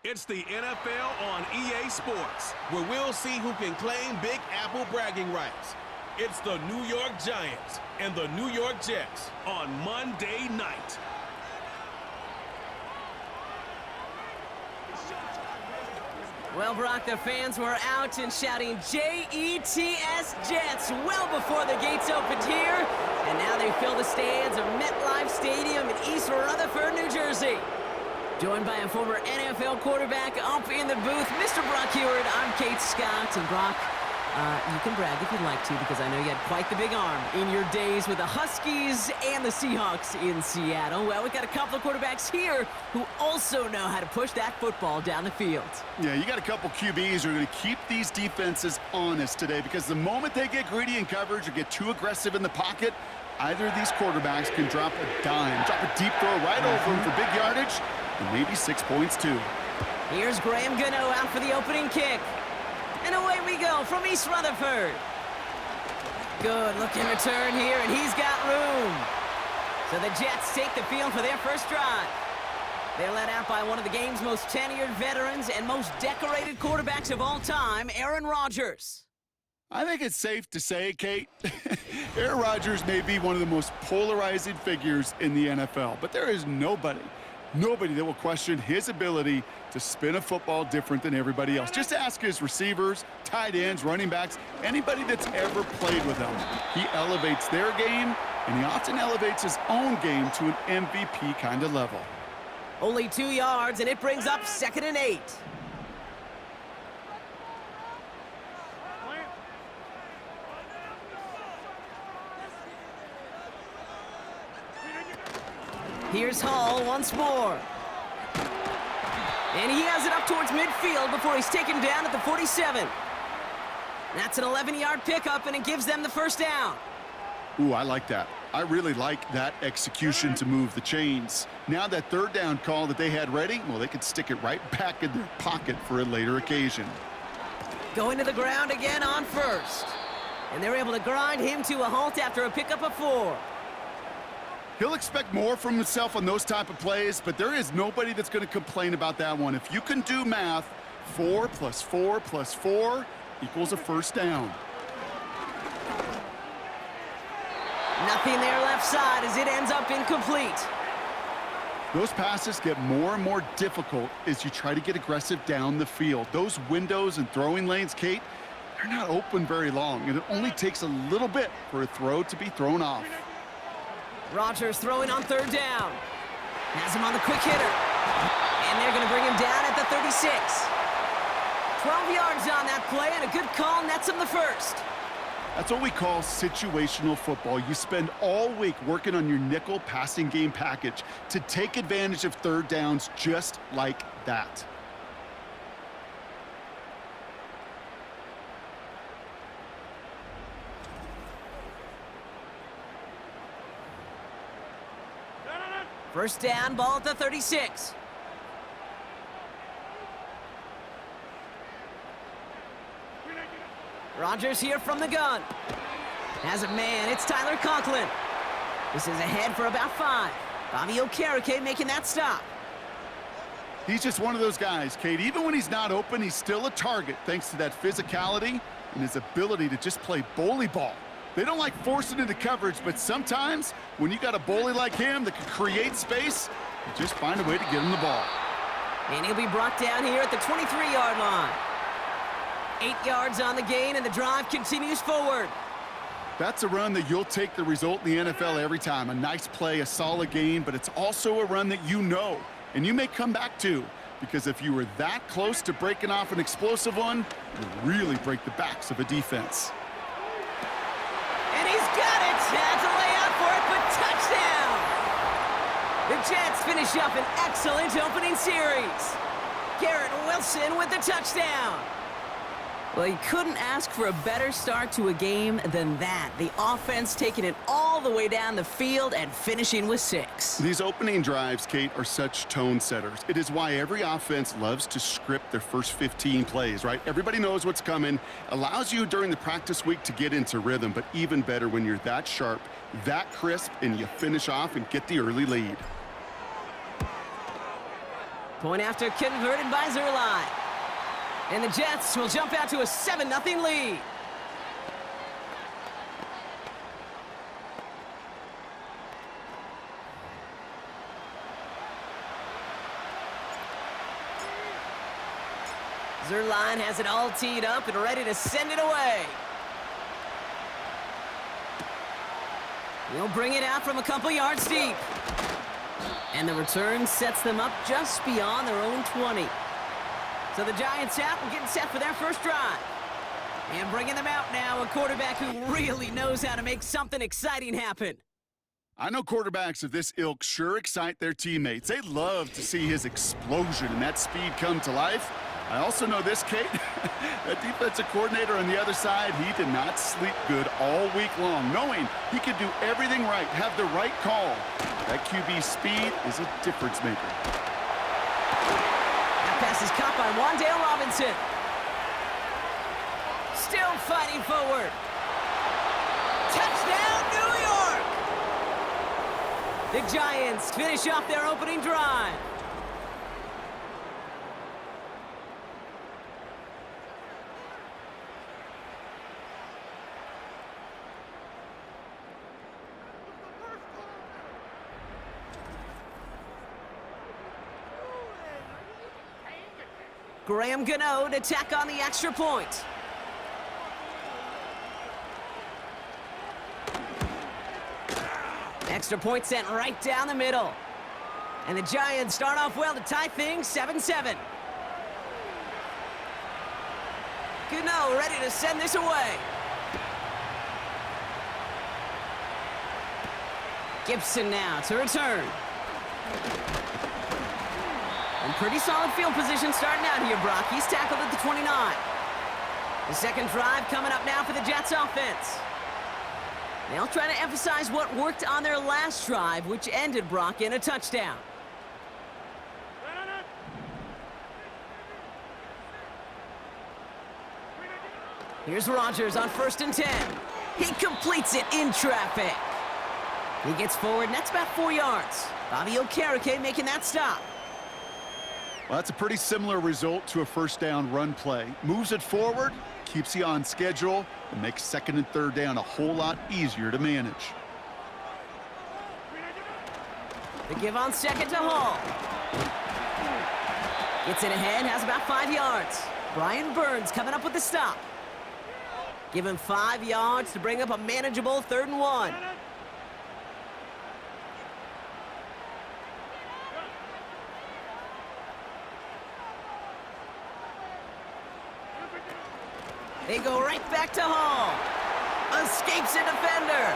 It's the NFL on EA Sports, where we'll see who can claim Big Apple bragging rights. It's the New York Giants and the New York Jets on Monday night. Well, Brock, the fans were out and shouting J-E-T-S Jets well before the gates opened here. And now they fill the stands of MetLife Stadium in East Rutherford, New Jersey. Joined by a former NFL quarterback up in the booth, Mr. Brock Heward. I'm Kate Scott. And Brock, you can brag if you'd like to, because I know you had quite the big arm in your days with the Huskies and the Seahawks in Seattle. Well, we've got a couple of quarterbacks here who also know how to push that football down the field. Yeah, you got a couple QBs who are going to keep these defenses honest today, because the moment they get greedy in coverage or get too aggressive in the pocket, either of these quarterbacks can drop a dime, drop a deep throw right over them for big yardage, and maybe 6 points too. Here's Graham Gano out for the opening kick. And away we go from East Rutherford. Good looking return here, and he's got room. So the Jets take the field for their first drive. They're led out by one of the game's most tenured veterans and most decorated quarterbacks of all time, Aaron Rodgers. I think it's safe to say, Kate, Aaron Rodgers may be one of the most polarizing figures in the NFL, but there is nobody that will question his ability to spin a football different than everybody else. Just ask his receivers, tight ends, running backs, anybody that's ever played with him. He elevates their game, and he often elevates his own game to an MVP kind of level. Only 2 yards, and it brings up 2nd and 8. Here's Hall once more. And he has it up towards midfield before he's taken down at the 47. That's an 11-yard pickup, and it gives them the first down. Ooh, I like that. I really like that execution to move the chains. Now that third down call that they had ready, well, they could stick it right back in their pocket for a later occasion. Going to the ground again on first. And they're able to grind him to a halt after a pickup of 4. He'll expect more from himself on those type of plays, but there is nobody that's going to complain about that one. If you can do math, 4 plus 4 plus 4 equals a first down. Nothing there left side as it ends up incomplete. Those passes get more and more difficult as you try to get aggressive down the field. Those windows and throwing lanes, Kate, they're not open very long, and it only takes a little bit for a throw to be thrown off. Rodgers throwing on third down. Has him on the quick hitter. And they're going to bring him down at the 36. 12 yards on that play, and a good call nets him the first. That's what we call situational football. You spend all week working on your nickel passing game package to take advantage of third downs just like that. First down, ball at the 36. Rodgers here from the gun. Has a man, it's Tyler Conklin. This is ahead for about 5. Bobby Okereke making that stop. He's just one of those guys, Kate. Even when he's not open, he's still a target thanks to that physicality and his ability to just play bully ball. They don't like forcing into coverage, but sometimes when you got a bully like him that can create space, you just find a way to get him the ball. And he'll be brought down here at the 23-yard line. 8 yards on the gain, and the drive continues forward. That's a run that you'll take the result in the NFL every time. A nice play, a solid gain, but it's also a run that you know, and you may come back to, because if you were that close to breaking off an explosive one, you really break the backs of a defense. And he's got it! Has a layout for it, but touchdown! The Jets finish up an excellent opening series. Garrett Wilson with the touchdown. Well, you couldn't ask for a better start to a game than that. The offense taking it all the way down the field and finishing with 6. These opening drives, Kate, are such tone setters. It is why every offense loves to script their first 15 plays, right? Everybody knows what's coming. Allows you during the practice week to get into rhythm, but even better when you're that sharp, that crisp, and you finish off and get the early lead. Point after converted by Zerline. And the Jets will jump out to a 7-0 lead. Zerline has it all teed up and ready to send it away. He'll bring it out from a couple yards deep. And the return sets them up just beyond their own 20. So the Giants out and getting set for their first drive. And bringing them out now, a quarterback who really knows how to make something exciting happen. I know quarterbacks of this ilk sure excite their teammates. They love to see his explosion and that speed come to life. I also know this, Kate, that defensive coordinator on the other side, he did not sleep good all week long, knowing he could do everything right, have the right call. That QB speed is a difference maker. That pass is caught by Wan'Dale Robinson. Still fighting forward. Touchdown, New York! The Giants finish off their opening drive. Graham Gano to tack on the extra point. Extra point sent right down the middle. And the Giants start off well to tie things 7-7. Gano ready to send this away. Gibson now to return. And pretty solid field position starting out here, Brock. He's tackled at the 29. The second drive coming up now for the Jets offense. They'll try to emphasize what worked on their last drive, which ended, Brock, in a touchdown. Here's Rodgers on 1st and 10. He completes it in traffic. He gets forward, and that's about 4 yards. Bobby Okereke making that stop. Well, that's a pretty similar result to a first down run play. Moves it forward, keeps you on schedule, and makes second and third down a whole lot easier to manage. The give on second to Hall. Gets it ahead, has about 5 yards. Brian Burns coming up with the stop. Give him 5 yards to bring up a manageable 3rd and 1. They go right back to Hall. Escapes a defender.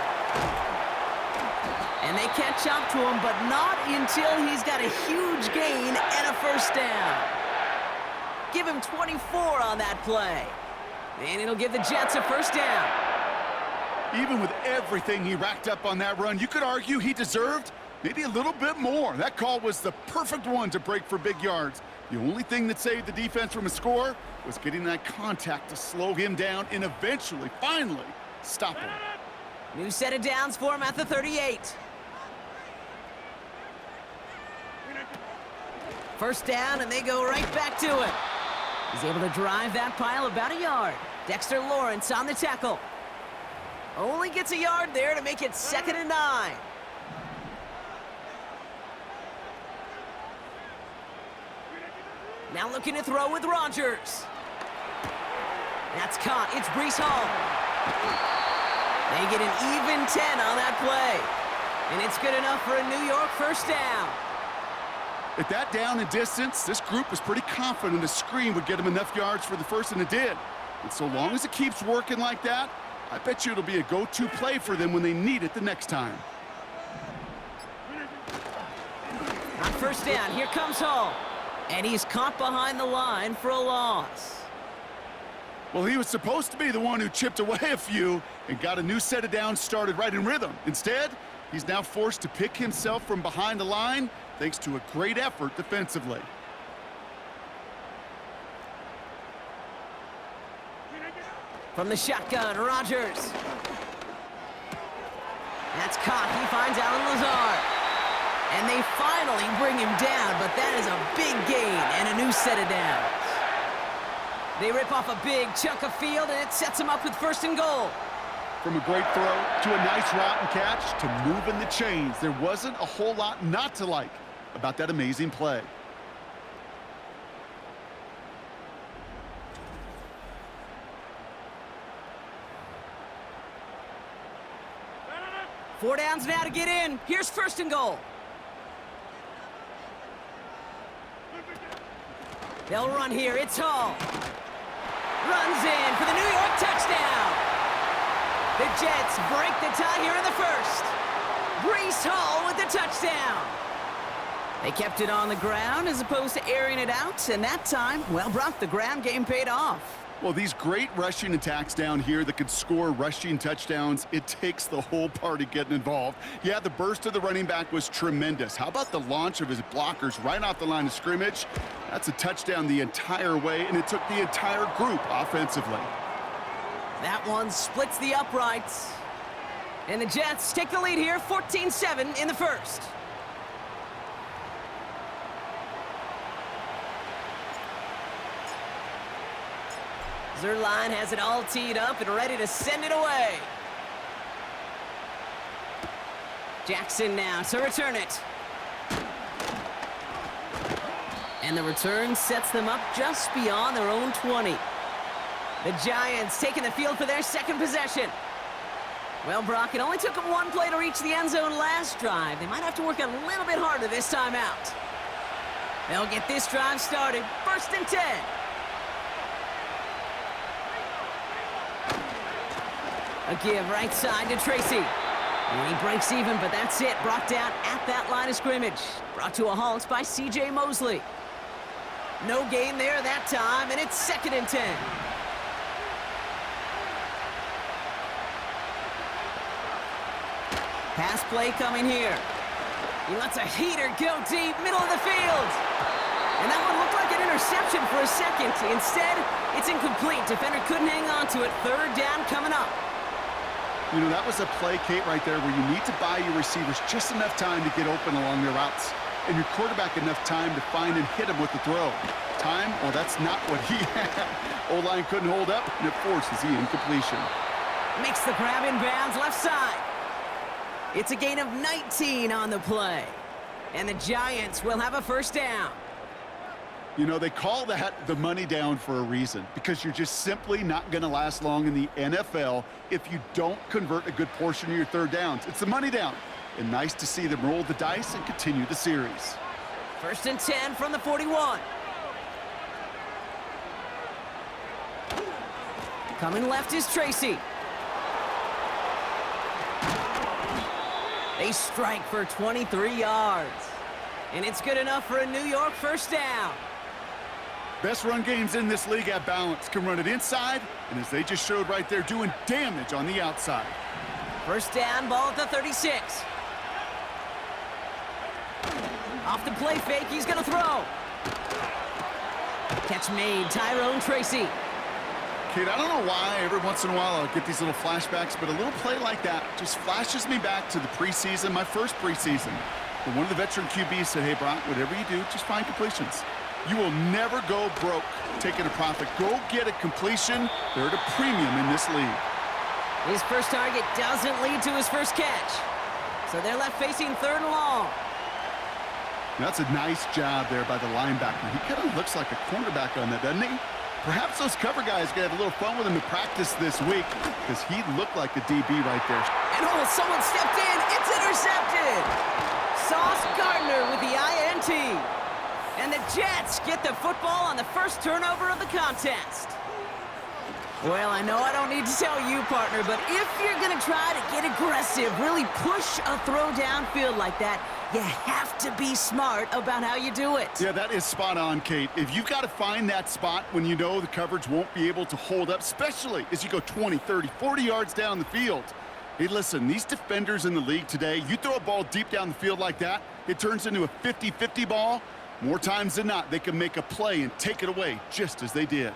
And they catch up to him, but not until he's got a huge gain and a first down. Give him 24 on that play. And it'll give the Jets a first down. Even with everything he racked up on that run, you could argue he deserved maybe a little bit more. That call was the perfect one to break for big yards. The only thing that saved the defense from a score was getting that contact to slow him down and eventually, finally, stop him. New set of downs for him at the 38. First down, and they go right back to it. He's able to drive that pile about a yard. Dexter Lawrence on the tackle. Only gets a yard there to make it 2nd and 9. Now looking to throw with Rodgers. That's caught. It's Breece Hall. They get an even 10 on that play. And it's good enough for a New York first down. At that down and distance, this group was pretty confident a screen would get them enough yards for the first, and it did. And so long as it keeps working like that, I bet you it'll be a go-to play for them when they need it the next time. On first down, here comes Hall. And he's caught behind the line for a loss. Well, he was supposed to be the one who chipped away a few and got a new set of downs started right in rhythm. Instead, he's now forced to pick himself from behind the line thanks to a great effort defensively. From the shotgun, Rodgers. That's caught. He finds Allen Lazard. And they finally bring him down, but but that is a big gain and a new set of downs. They rip off a big chunk of field, and it sets them up with 1st and goal. From a great throw to a nice route and catch to moving the chains, there wasn't a whole lot not to like about that amazing play. Four downs now to get in. Here's 1st and goal. They'll run here. It's Hall. Runs in for the New York touchdown. The Jets break the tie here in the 1st. Breece Hall with the touchdown. They kept it on the ground as opposed to airing it out, and that time, well, Brock, the ground game paid off. Well, these great rushing attacks down here that could score rushing touchdowns, it takes the whole party getting involved. Yeah, the burst of the running back was tremendous. How about the launch of his blockers right off the line of scrimmage? That's a touchdown the entire way, and it took the entire group offensively. That one splits the uprights. And the Jets take the lead here, 14-7 in the 1st. Zerline has it all teed up and ready to send it away. Jackson now to return it. And the return sets them up just beyond their own 20. The Giants taking the field for their 2nd possession. Well, Brock, it only took them 1 play to reach the end zone last drive. They might have to work a little bit harder this time out. They'll get this drive started. 1st and 10. A give right side to Tracy. And he breaks even, but that's it. Brought down at that line of scrimmage. Brought to a halt by C.J. Mosley. No gain there that time, and it's 2nd and 10. Pass play coming here. He lets a heater go deep, middle of the field. And that one looked like an interception for a second. Instead, it's incomplete. Defender couldn't hang on to it. 3rd down coming up. You know, that was a play, Kate, right there where you need to buy your receivers just enough time to get open along their routes. And your quarterback enough time to find and hit him with the throw. Time? Well, that's not what he had. O-line couldn't hold up, and it forces the incompletion. Makes the grab in bounds left side. It's a gain of 19 on the play. And the Giants will have a 1st down. You know, they call that the money down for a reason, because you're just simply not going to last long in the NFL if you don't convert a good portion of your 3rd downs. It's the money down. And nice to see them roll the dice and continue the series. 1st and 10 from the 41. Coming left is Tracy. They strike for 23 yards. And it's good enough for a New York 1st down. Best run games in this league at balance. Can run it inside, and as they just showed right there, doing damage on the outside. 1st down, ball at the 36. Off the play fake, he's gonna throw. Catch made, Tyrone Tracy. Kate, I don't know why every once in a while I'll get these little flashbacks, but a little play like that just flashes me back to the preseason, my first preseason. But one of the veteran QBs said, hey, Brock, whatever you do, just find completions. You will never go broke taking a profit. Go get a completion. They're at a premium in this league. His first target doesn't lead to his first catch. So they're left facing 3rd and long. That's a nice job there by the linebacker. He kind of looks like a cornerback on that, doesn't he? Perhaps those cover guys are going to have a little fun with him in practice this week, because he looked like a DB right there. And oh, someone stepped in. It's intercepted. Sauce Gardner with the INT. And the Jets get the football on the 1st turnover of the contest. Well, I know I don't need to tell you, partner, but if you're going to try to get aggressive, really push a throw downfield like that, you have to be smart about how you do it. Yeah, that is spot on, Kate. If you've got to find that spot when you know the coverage won't be able to hold up, especially as you go 20, 30, 40 yards down the field. Hey, listen, these defenders in the league today, you throw a ball deep down the field like that, it turns into a 50-50 ball. More times than not, they can make a play and take it away, just as they did.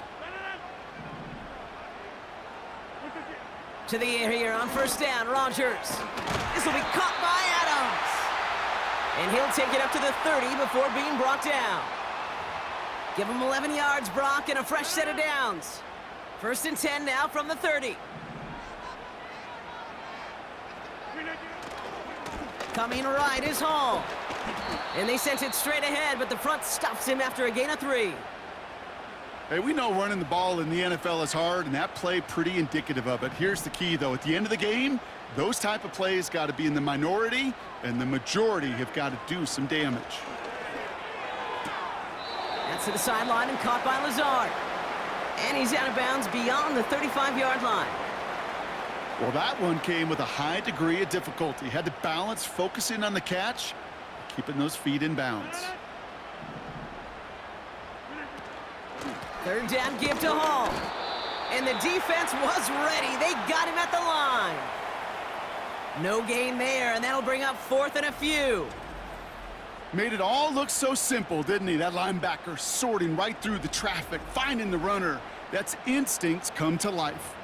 To the air here on 1st down, Rodgers. This will be caught by Adams. And he'll take it up to the 30 before being brought down. Give him 11 yards, Brock, and a fresh set of downs. 1st and 10 now from the 30. Coming right is Hall. And they sent it straight ahead, but the front stops him after a gain of 3. Hey, we know running the ball in the NFL is hard, and that play pretty indicative of it. Here's the key, though. At the end of the game, those type of plays got to be in the minority, and the majority have got to do some damage. That's to the sideline and caught by Lazard. And he's out of bounds beyond the 35-yard line. Well, that one came with a high degree of difficulty. Had to balance focusing on the catch, keeping those feet in bounds. 3rd down give to Hall. And the defense was ready. They got him at the line. No gain there, and that'll bring up 4th and a few. Made it all look so simple, didn't he? That linebacker sorting right through the traffic, finding the runner. That's instincts come to life.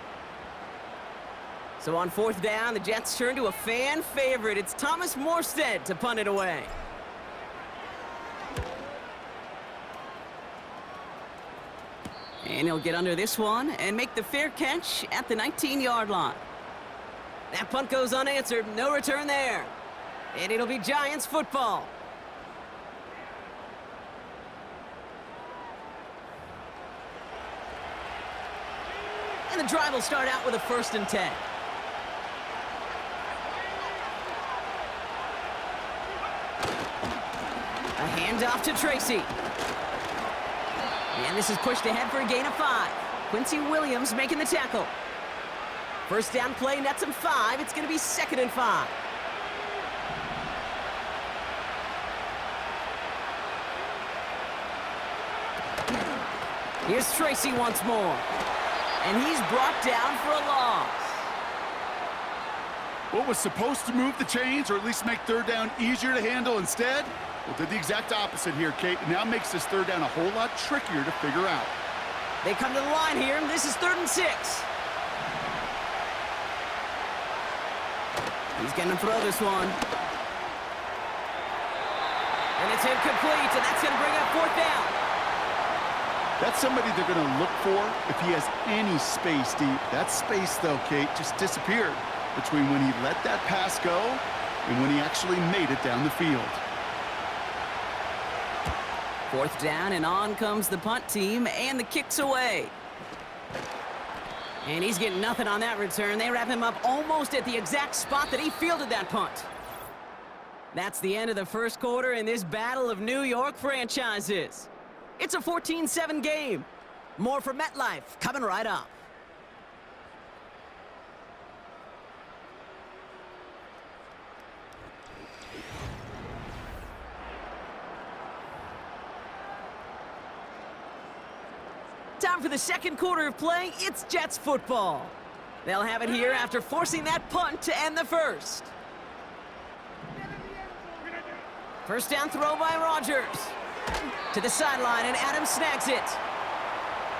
So on 4th down, the Jets turn to a fan favorite. It's Thomas Morstead to punt it away. And he'll get under this one and make the fair catch at the 19-yard line. That punt goes unanswered. No return there. And it'll be Giants football. And the drive will start out with a 1st and 10. A handoff to Tracy. And this is pushed ahead for a gain of 5. Quincy Williams making the tackle. 1st down play nets him 5. It's going to be 2nd and 5. Here's Tracy once more. And he's brought down for a loss. What was supposed to move the chains, or at least make 3rd down easier to handle instead? Well, did the exact opposite here, Kate. It now makes this 3rd down a whole lot trickier to figure out. They come to the line here, and this is 3rd and 6. He's going to throw this one. And it's incomplete, and that's going to bring up 4th down. That's somebody they're going to look for if he has any space deep. That space, though, Kate, just disappeared between when he let that pass go and when he actually made it down the field. 4th down, and on comes the punt team, and the kick's away. And he's getting nothing on that return. They wrap him up almost at the exact spot that he fielded that punt. That's the end of the 1st quarter in this battle of New York franchises. It's a 14-7 game. More from MetLife coming right up. Time for the 2nd quarter of play. It's Jets football. They'll have it here after forcing that punt to end the 1st. 1st down throw by Rodgers. To the sideline, and Adams snags it.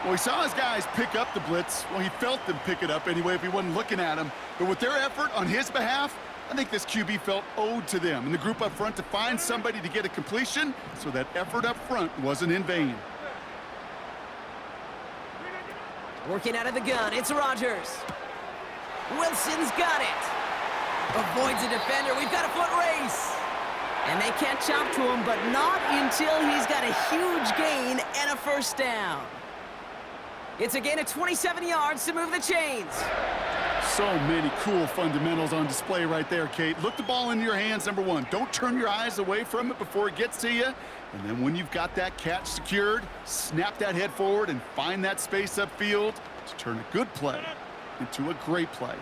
Well, he saw his guys pick up the blitz. Well, he felt them pick it up anyway if he wasn't looking at him. But with their effort on his behalf, I think this QB felt owed to them and the group up front to find somebody to get a completion, so that effort up front wasn't in vain. Working out of the gun, it's Rodgers. Wilson's got it. Avoids a defender. We've got a foot race. And they catch up to him, but not until he's got a huge gain and a 1st down. It's a gain of 27 yards to move the chains. So many cool fundamentals on display right there, Kate. Look the ball into your hands, number 1. Don't turn your eyes away from it before it gets to you. And then when you've got that catch secured, snap that head forward and find that space upfield to turn a good play into a great play.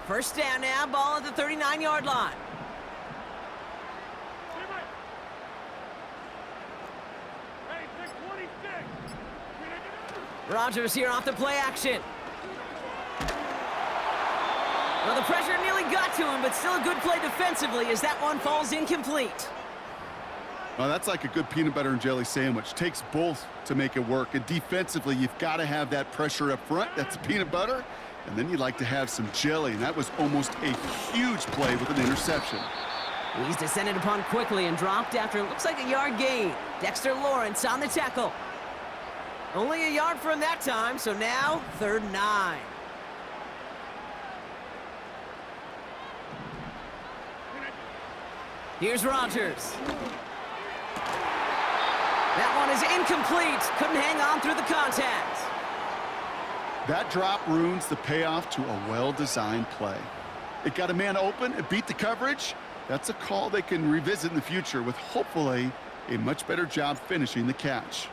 1st down now, ball at the 39-yard line. Rodgers here off the play action. Well, the pressure nearly got to him, but still a good play defensively as that one falls incomplete. Well, that's like a good peanut butter and jelly sandwich. Takes both to make it work. And defensively, you've got to have that pressure up front. That's peanut butter. And then you'd like to have some jelly. And that was almost a huge play with an interception. He's descended upon quickly and dropped after it looks like a yard gain. Dexter Lawrence on the tackle. Only a yard for him that time, so now 3rd and 9. Here's Rodgers. That one is incomplete. Couldn't hang on through the contact. That drop ruins the payoff to a well-designed play. It got a man open, it beat the coverage. That's a call they can revisit in the future with hopefully a much better job finishing the catch.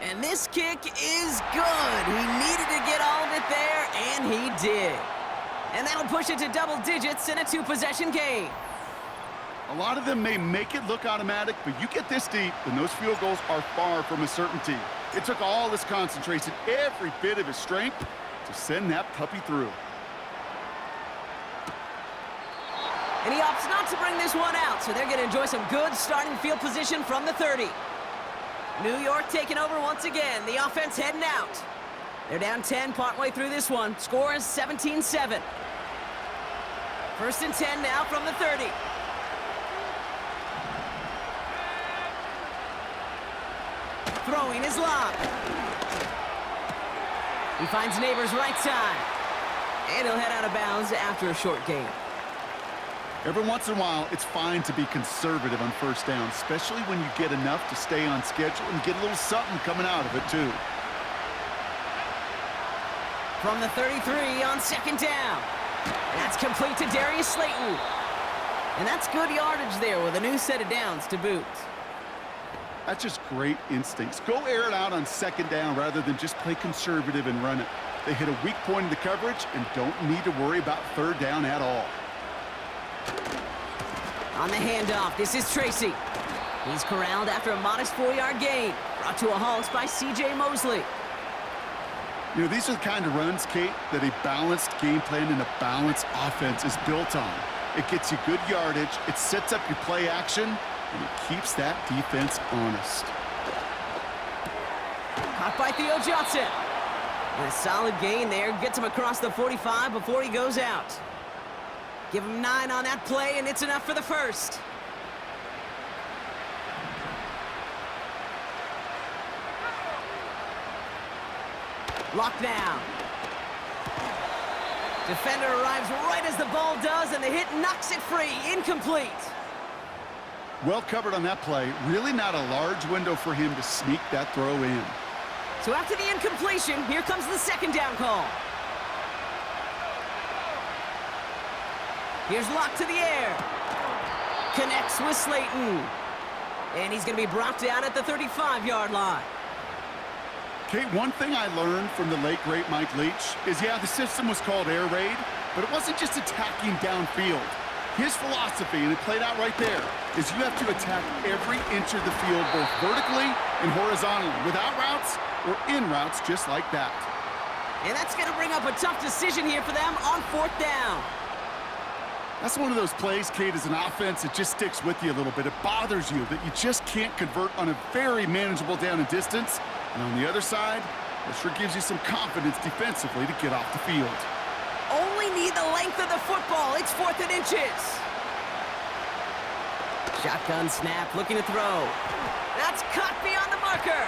And this kick is good. He needed to get all of it there, and he did. And that'll push it to double digits in a 2-possession game. A lot of them may make it look automatic, but you get this deep, and those field goals are far from a certainty. It took all his concentration, every bit of his strength, to send that puppy through. And he opts not to bring this one out, so they're going to enjoy some good starting field position from the 30. New York taking over once again. The offense heading out. They're down 10 partway through this one. Score is 17-7. 1st and 10 now from the 30. Throwing his lob. He finds Neighbors right side. And he'll head out of bounds after a short gain. Every once in a while, it's fine to be conservative on 1st down, especially when you get enough to stay on schedule and get a little something coming out of it, too. From the 33 on 2nd down. That's complete to Darius Slayton. And that's good yardage there with a new set of downs to boot. That's just great instincts. Go air it out on 2nd down rather than just play conservative and run it. They hit a weak point in the coverage and don't need to worry about 3rd down at all. On the handoff, this is Tracy. He's corralled after a modest 4-yard gain. Brought to a halt by C.J. Mosley. You know, these are the kind of runs, Kate, that a balanced game plan and a balanced offense is built on. It gets you good yardage, it sets up your play action, and it keeps that defense honest. Caught by Theo Johnson. And a solid gain there. Gets him across the 45 before he goes out. Give him 9 on that play, and it's enough for the 1st. Locked down. Defender arrives right as the ball does, and the hit knocks it free. Incomplete. Well covered on that play. Really not a large window for him to sneak that throw in. So after the incompletion, here comes the 2nd down call. Here's Locke to the air. Connects with Slayton. And he's going to be brought down at the 35-yard line. Kate, one thing I learned from the late, great Mike Leach is, yeah, the system was called air raid, but it wasn't just attacking downfield. His philosophy, and it played out right there, is you have to attack every inch of the field, both vertically and horizontally, without routes or in routes just like that. And that's going to bring up a tough decision here for them on 4th down. That's one of those plays, Kate, as an offense, it just sticks with you a little bit. It bothers you that you just can't convert on a very manageable down and distance. And on the other side, it sure gives you some confidence defensively to get off the field. Only need the length of the football. It's 4th and inches. Shotgun snap, looking to throw. That's caught beyond the marker.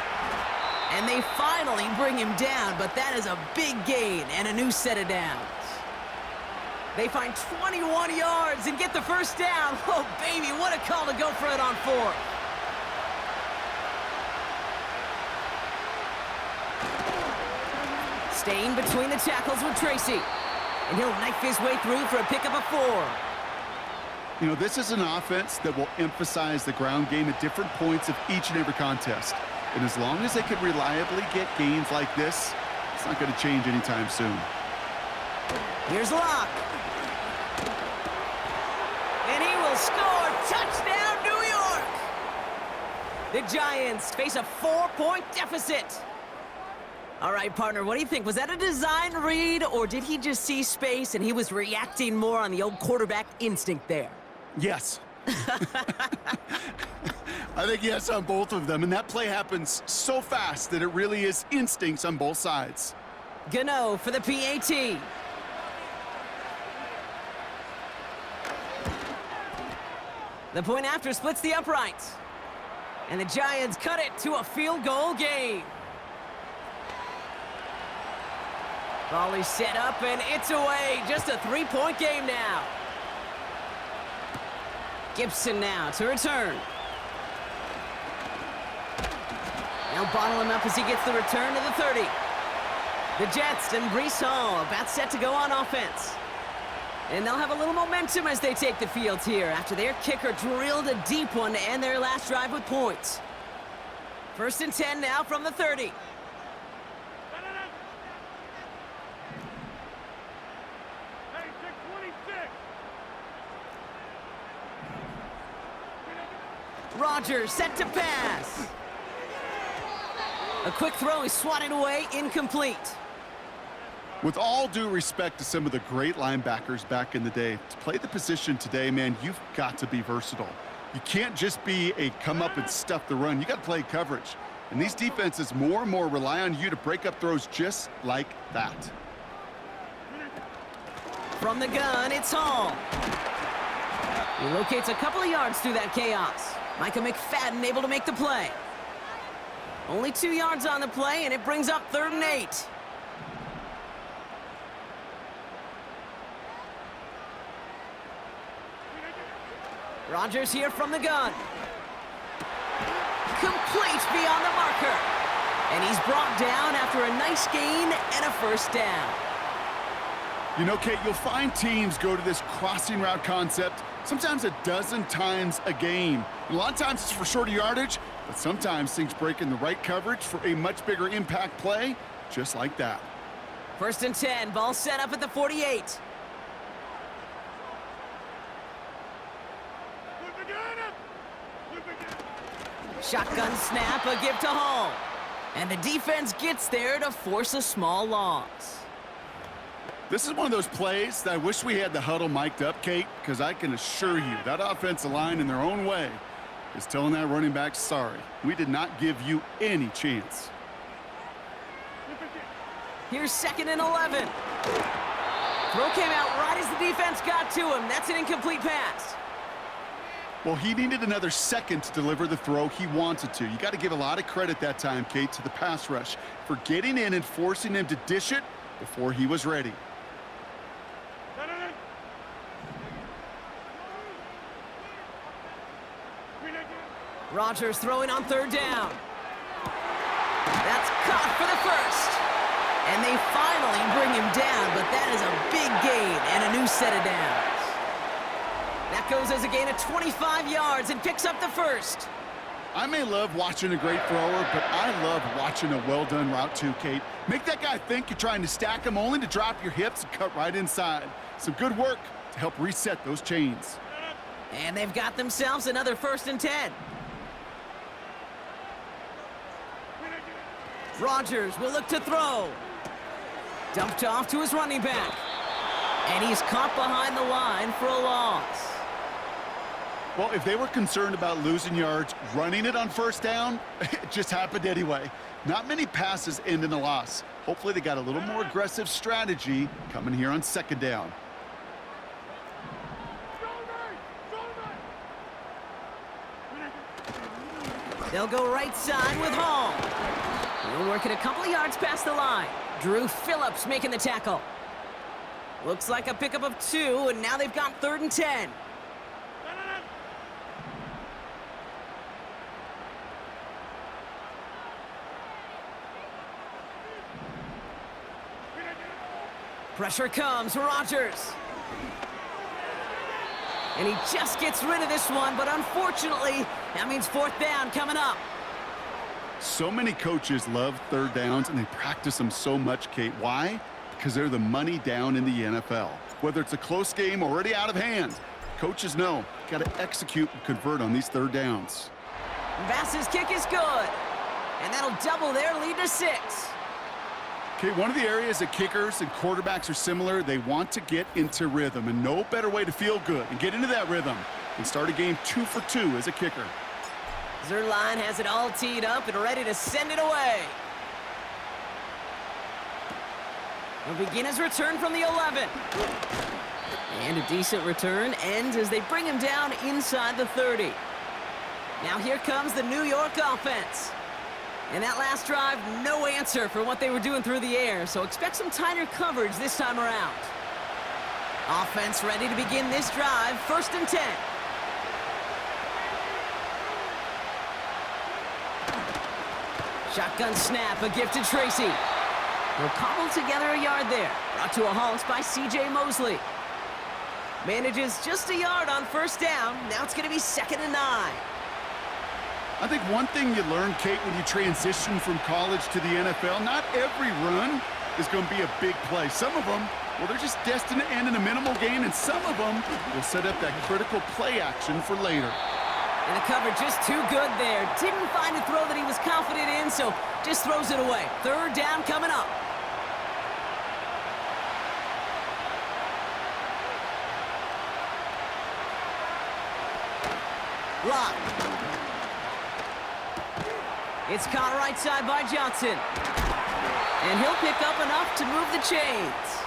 And they finally bring him down, but that is a big gain and a new set of downs. They find 21 yards and get the 1st down. Oh, baby, what a call to go for it on 4th. Staying between the tackles with Tracy. And he'll knife his way through for a pickup of 4. You know, this is an offense that will emphasize the ground game at different points of each and every contest. And as long as they can reliably get gains like this, it's not going to change anytime soon. Here's Locke. And he will score. Touchdown, New York! The Giants face a 4-point deficit. All right, partner, what do you think? Was that a design read, or did he just see space and he was reacting more on the old quarterback instinct there? Yes. I think yes on both of them, and that play happens so fast that it really is instincts on both sides. Gano for the PAT. The point after splits the uprights. And the Giants cut it to a field goal game. Ball is set up, and it's away. Just a three-point game now. Gibson now to return. They'll bottle him up as he gets the return to the 30. The Jets and Breece Hall about set to go on offense. And they'll have a little momentum as they take the field here after their kicker drilled a deep one to end their last drive with points. 1st and 10 now from the 30. Rodgers set to pass. A quick throw is swatted away, incomplete. With all due respect to some of the great linebackers back in the day, to play the position today, man, you've got to be versatile. You can't just be a come up and stuff the run. You got to play coverage. And these defenses more and more rely on you to break up throws just like that. From the gun, it's Hall. He locates a couple of yards through that chaos. Micah McFadden able to make the play. Only 2 yards on the play, and it brings up 3rd and 8. Rodgers here from the gun. Complete beyond the marker. And he's brought down after a nice gain and a 1st down. You know, Kate, you'll find teams go to this crossing route concept sometimes a dozen times a game. And a lot of times it's for shorter yardage, but sometimes things break in the right coverage for a much bigger impact play, just like that. 1st and 10, ball set up at the 48. Shotgun snap, a give to Hall. And the defense gets there to force a small loss. This is one of those plays that I wish we had the huddle mic'd up, Kate, because I can assure you that offensive line in their own way is telling that running back, sorry, we did not give you any chance. Here's 2nd and 11. Throw came out right as the defense got to him. That's an incomplete pass. Well, he needed another second to deliver the throw he wanted to. You got to give a lot of credit that time, Kate, to the pass rush for getting in and forcing him to dish it before he was ready. Rodgers throwing on 3rd down. That's caught for the 1st. And they finally bring him down, but that is a big gain and a new set of downs. That goes as a gain of 25 yards and picks up the 1st. I may love watching a great thrower, but I love watching a well-done route too, Kate. Make that guy think you're trying to stack him only to drop your hips and cut right inside. Some good work to help reset those chains. And they've got themselves another 1st and 10. Rodgers will look to throw. Dumped off to his running back. And he's caught behind the line for a loss. Well, if they were concerned about losing yards, running it on 1st down, it just happened anyway. Not many passes end in a loss. Hopefully they got a little more aggressive strategy coming here on 2nd down. They'll go right side with Hall. He'll work it a couple of yards past the line. Drew Phillips making the tackle. Looks like a pickup of 2, and now they've got 3rd and 10. Pressure comes, Rodgers. And he just gets rid of this one, but unfortunately, that means 4th down coming up. So many coaches love 3rd downs, and they practice them so much, Kate. Why? Because they're the money down in the NFL. Whether it's a close game already out of hand, coaches know, got to execute and convert on these 3rd downs. Bass's kick is good, and that'll double their lead to 6. Okay, one of the areas that kickers and quarterbacks are similar, they want to get into rhythm, and no better way to feel good and get into that rhythm than start a game 2 for 2 as a kicker. Zerline has it all teed up and ready to send it away. He'll begin his return from the 11. And a decent return ends as they bring him down inside the 30. Now here comes the New York offense. And that last drive, no answer for what they were doing through the air, so expect some tighter coverage this time around. Offense ready to begin this drive, 1st and 10. Shotgun snap, a gift to Tracy. He'll cobble together a yard there. Brought to a halt by C.J. Mosley. Manages just a yard on 1st down. Now it's going to be 2nd and 9. I think one thing you learn, Kate, when you transition from college to the NFL, not every run is going to be a big play. Some of them, well, they're just destined to end in a minimal gain, and some of them will set up that critical play action for later. And the coverage just too good there. Didn't find a throw that he was confident in, so just throws it away. 3rd down coming up. Lock. It's caught right side by Johnson. And he'll pick up enough to move the chains.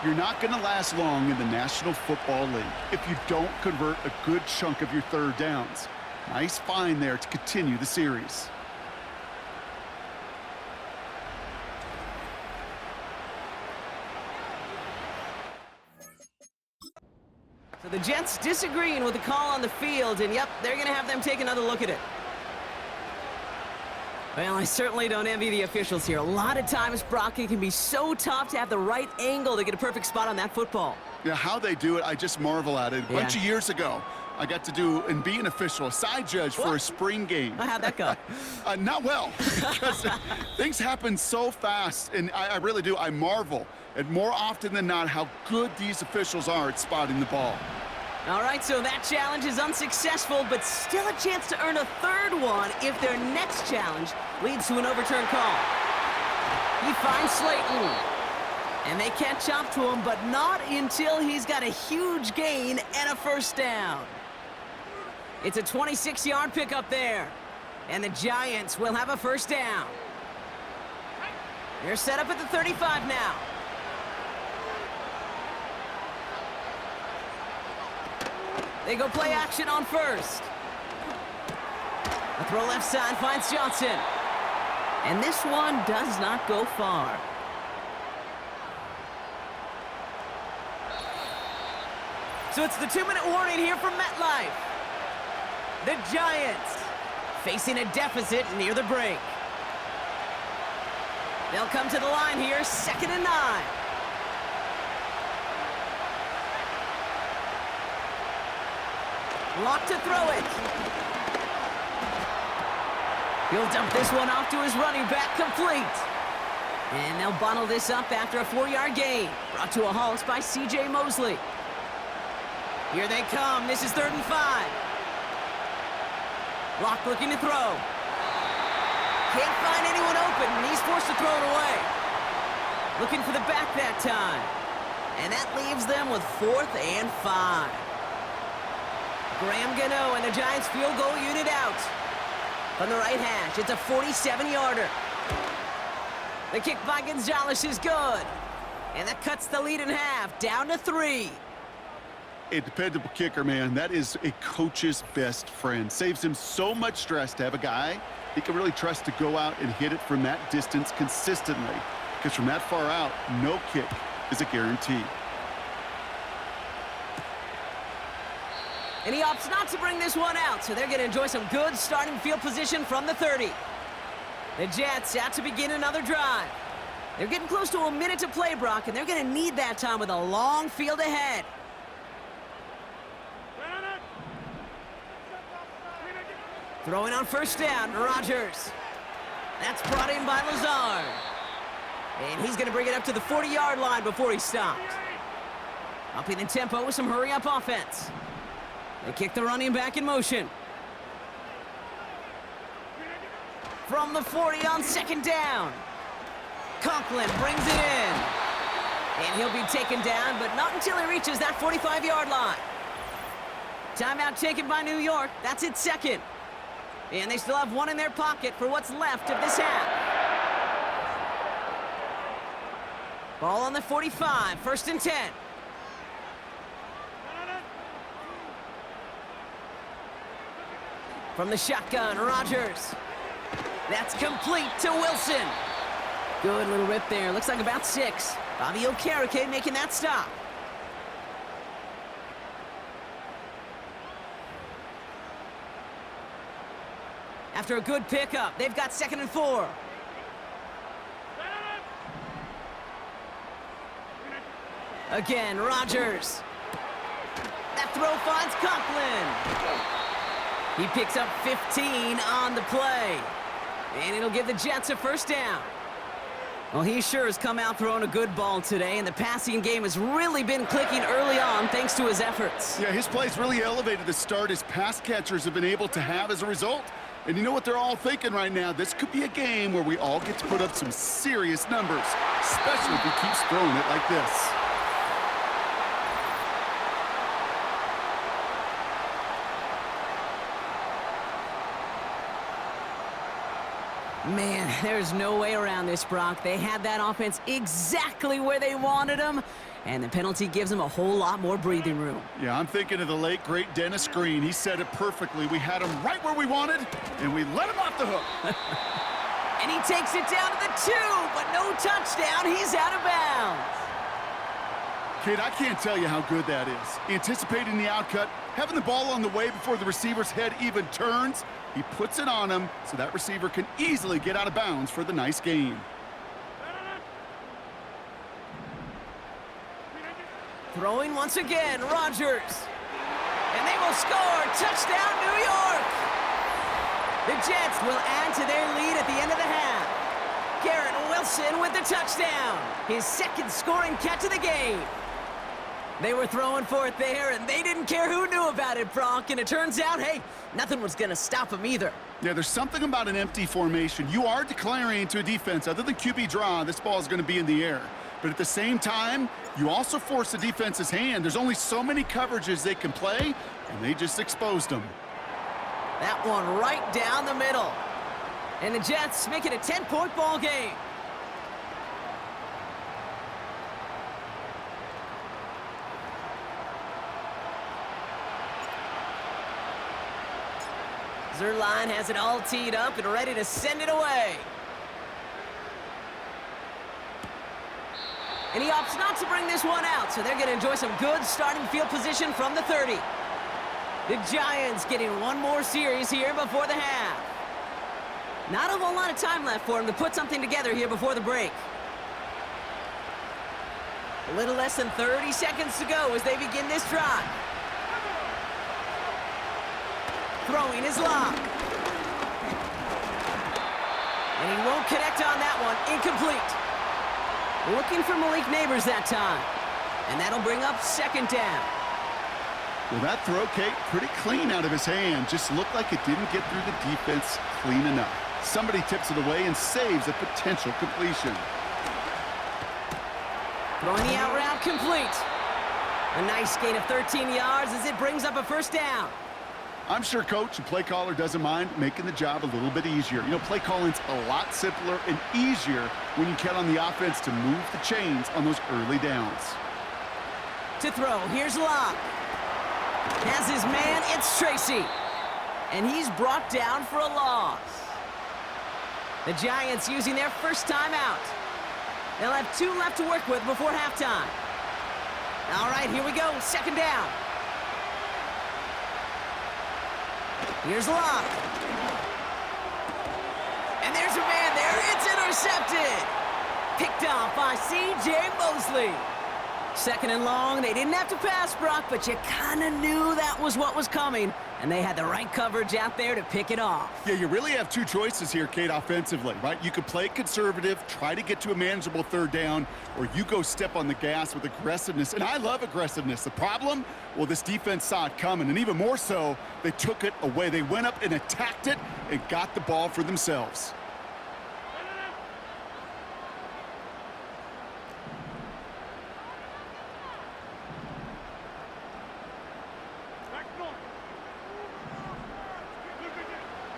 You're not going to last long in the National Football League if you don't convert a good chunk of your 3rd downs. Nice find there to continue the series. So the Jets disagreeing with the call on the field, and yep, they're going to have them take another look at it. Well, I certainly don't envy the officials here. A lot of times, Brock, it can be so tough to have the right angle to get a perfect spot on that football. Yeah, how they do it, I just marvel at it. A bunch of years ago, I got to do and be an official, a side judge for a spring game. How'd that go? Not well, because things happen so fast, and I really do. I marvel at more often than not how good these officials are at spotting the ball. All right, so that challenge is unsuccessful, but still a chance to earn a 3rd one if their next challenge leads to an overturned call. He finds Slayton, and they catch up to him, but not until he's got a huge gain and a 1st down. It's a 26-yard pickup there, and the Giants will have a 1st down. They're set up at the 35 now. They go play action on 1st. A throw left side finds Johnson. And this one does not go far. So it's the 2-minute warning here from MetLife. The Giants facing a deficit near the break. They'll come to the line here, 2nd and 9. Lock to throw it. He'll dump this one off to his running back, complete. And they'll bottle this up after a 4-yard gain. Brought to a halt by C.J. Mosley. Here they come. This is 3rd and 5. Lock looking to throw. Can't find anyone open, and he's forced to throw it away. Looking for the back that time. And that leaves them with 4th and 5. Graham Gano and the Giants field goal unit out. From the right hash, it's a 47-yarder. The kick by Gonzalez is good. And that cuts the lead in half, down to 3. A dependable kicker, man. That is a coach's best friend. Saves him so much stress to have a guy he can really trust to go out and hit it from that distance consistently. Because from that far out, no kick is a guarantee. And he opts not to bring this one out, so they're going to enjoy some good starting field position from the 30. The Jets out to begin another drive. They're getting close to a minute to play, Brock, and they're going to need that time with a long field ahead. Throwing on 1st down, Rodgers. That's brought in by Lazard. And he's going to bring it up to the 40-yard line before he stopped. Upping the tempo with some hurry-up offense. They kick the running back in motion. From the 40 on 2nd down. Conklin brings it in. And he'll be taken down, but not until he reaches that 45-yard line. Timeout taken by New York. That's its 2nd. And they still have one in their pocket for what's left of this half. Ball on the 45, 1st and 10. From the shotgun, Rodgers. That's complete to Wilson. Good little rip there. Looks like about 6. Bobby Okereke making that stop. After a good pickup, they've got 2nd and 4. Again, Rodgers. That throw finds Conklin. He picks up 15 on the play. And it'll give the Jets a 1st down. Well, he sure has come out throwing a good ball today, and the passing game has really been clicking early on thanks to his efforts. Yeah, his play's really elevated the start his pass catchers have been able to have as a result. And you know what they're all thinking right now? This could be a game where we all get to put up some serious numbers, especially if he keeps throwing it like this. Man, there's no way around this, Brock. They had that offense exactly where they wanted them, and the penalty gives them a whole lot more breathing room. Yeah, I'm thinking of the late, great Dennis Green. He said it perfectly. We had him right where we wanted, and we let him off the hook. And he takes it down to the 2, but no touchdown. He's out of bounds. Kate, I can't tell you how good that is. Anticipating the outcut, having the ball on the way before the receiver's head even turns, he puts it on him so that receiver can easily get out of bounds for the nice gain. Throwing once again, Rodgers. And they will score. Touchdown, New York. The Jets will add to their lead at the end of the half. Garrett Wilson with the touchdown. His 2nd scoring catch of the game. They were throwing for it there, and they didn't care who knew about it, Brock. And it turns out, hey, nothing was going to stop them either. Yeah, there's something about an empty formation. You are declaring to a defense, other than QB draw, this ball is going to be in the air. But at the same time, you also force the defense's hand. There's only so many coverages they can play, and they just exposed them. That one right down the middle. And the Jets make it a 10-point ball game. Zerline has it all teed up and ready to send it away. And he opts not to bring this one out, so they're going to enjoy some good starting field position from the 30. The Giants getting one more series here before the half. Not a whole lot of time left for him to put something together here before the break. A little less than 30 seconds to go as they begin this drive. Throwing his lob. And he won't connect on that one. Incomplete. Looking for Malik Neighbors that time. And that'll bring up 2nd down. Well, that throw, Kate, pretty clean out of his hand. Just looked like it didn't get through the defense clean enough. Somebody tips it away and saves a potential completion. Throwing the out route complete. A nice gain of 13 yards as it brings up a 1st down. I'm sure coach and play caller doesn't mind making the job a little bit easier. You know, play calling's a lot simpler and easier when you count on the offense to move the chains on those early downs. To throw, here's Locke. Has his man, it's Tracy. And he's brought down for a loss. The Giants using their 1st timeout. They'll have 2 left to work with before halftime. All right, here we go, 2nd down. Here's Locke. And there's a man there. It's intercepted. Picked off by C.J. Mosley. 2nd and long. They didn't have to pass, Brock, but you kind of knew that was what was coming. And they had the right coverage out there to pick it off. Yeah, you really have 2 choices here, Kate, offensively, right? You could play conservative, try to get to a manageable 3rd down, or you go step on the gas with aggressiveness. And I love aggressiveness. The problem? Well, this defense saw it coming, and even more so, they took it away. They went up and attacked it and got the ball for themselves.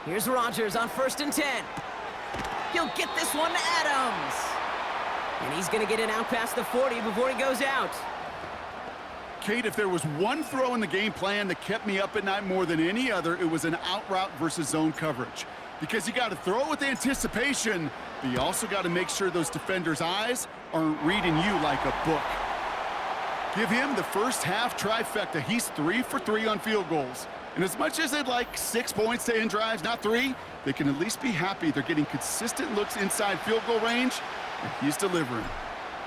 Here's Rodgers on 1st and 10. He'll get this one to Adams. And he's going to get it out past the 40 before he goes out. Kate, if there was one throw in the game plan that kept me up at night more than any other, it was an out route versus zone coverage. Because you got to throw with anticipation, but you also got to make sure those defenders' eyes aren't reading you like a book. Give him the first half trifecta. He's 3 for 3 on field goals. And as much as they'd like 6 points to end drives, not 3, they can at least be happy they're getting consistent looks inside field goal range, and he's delivering.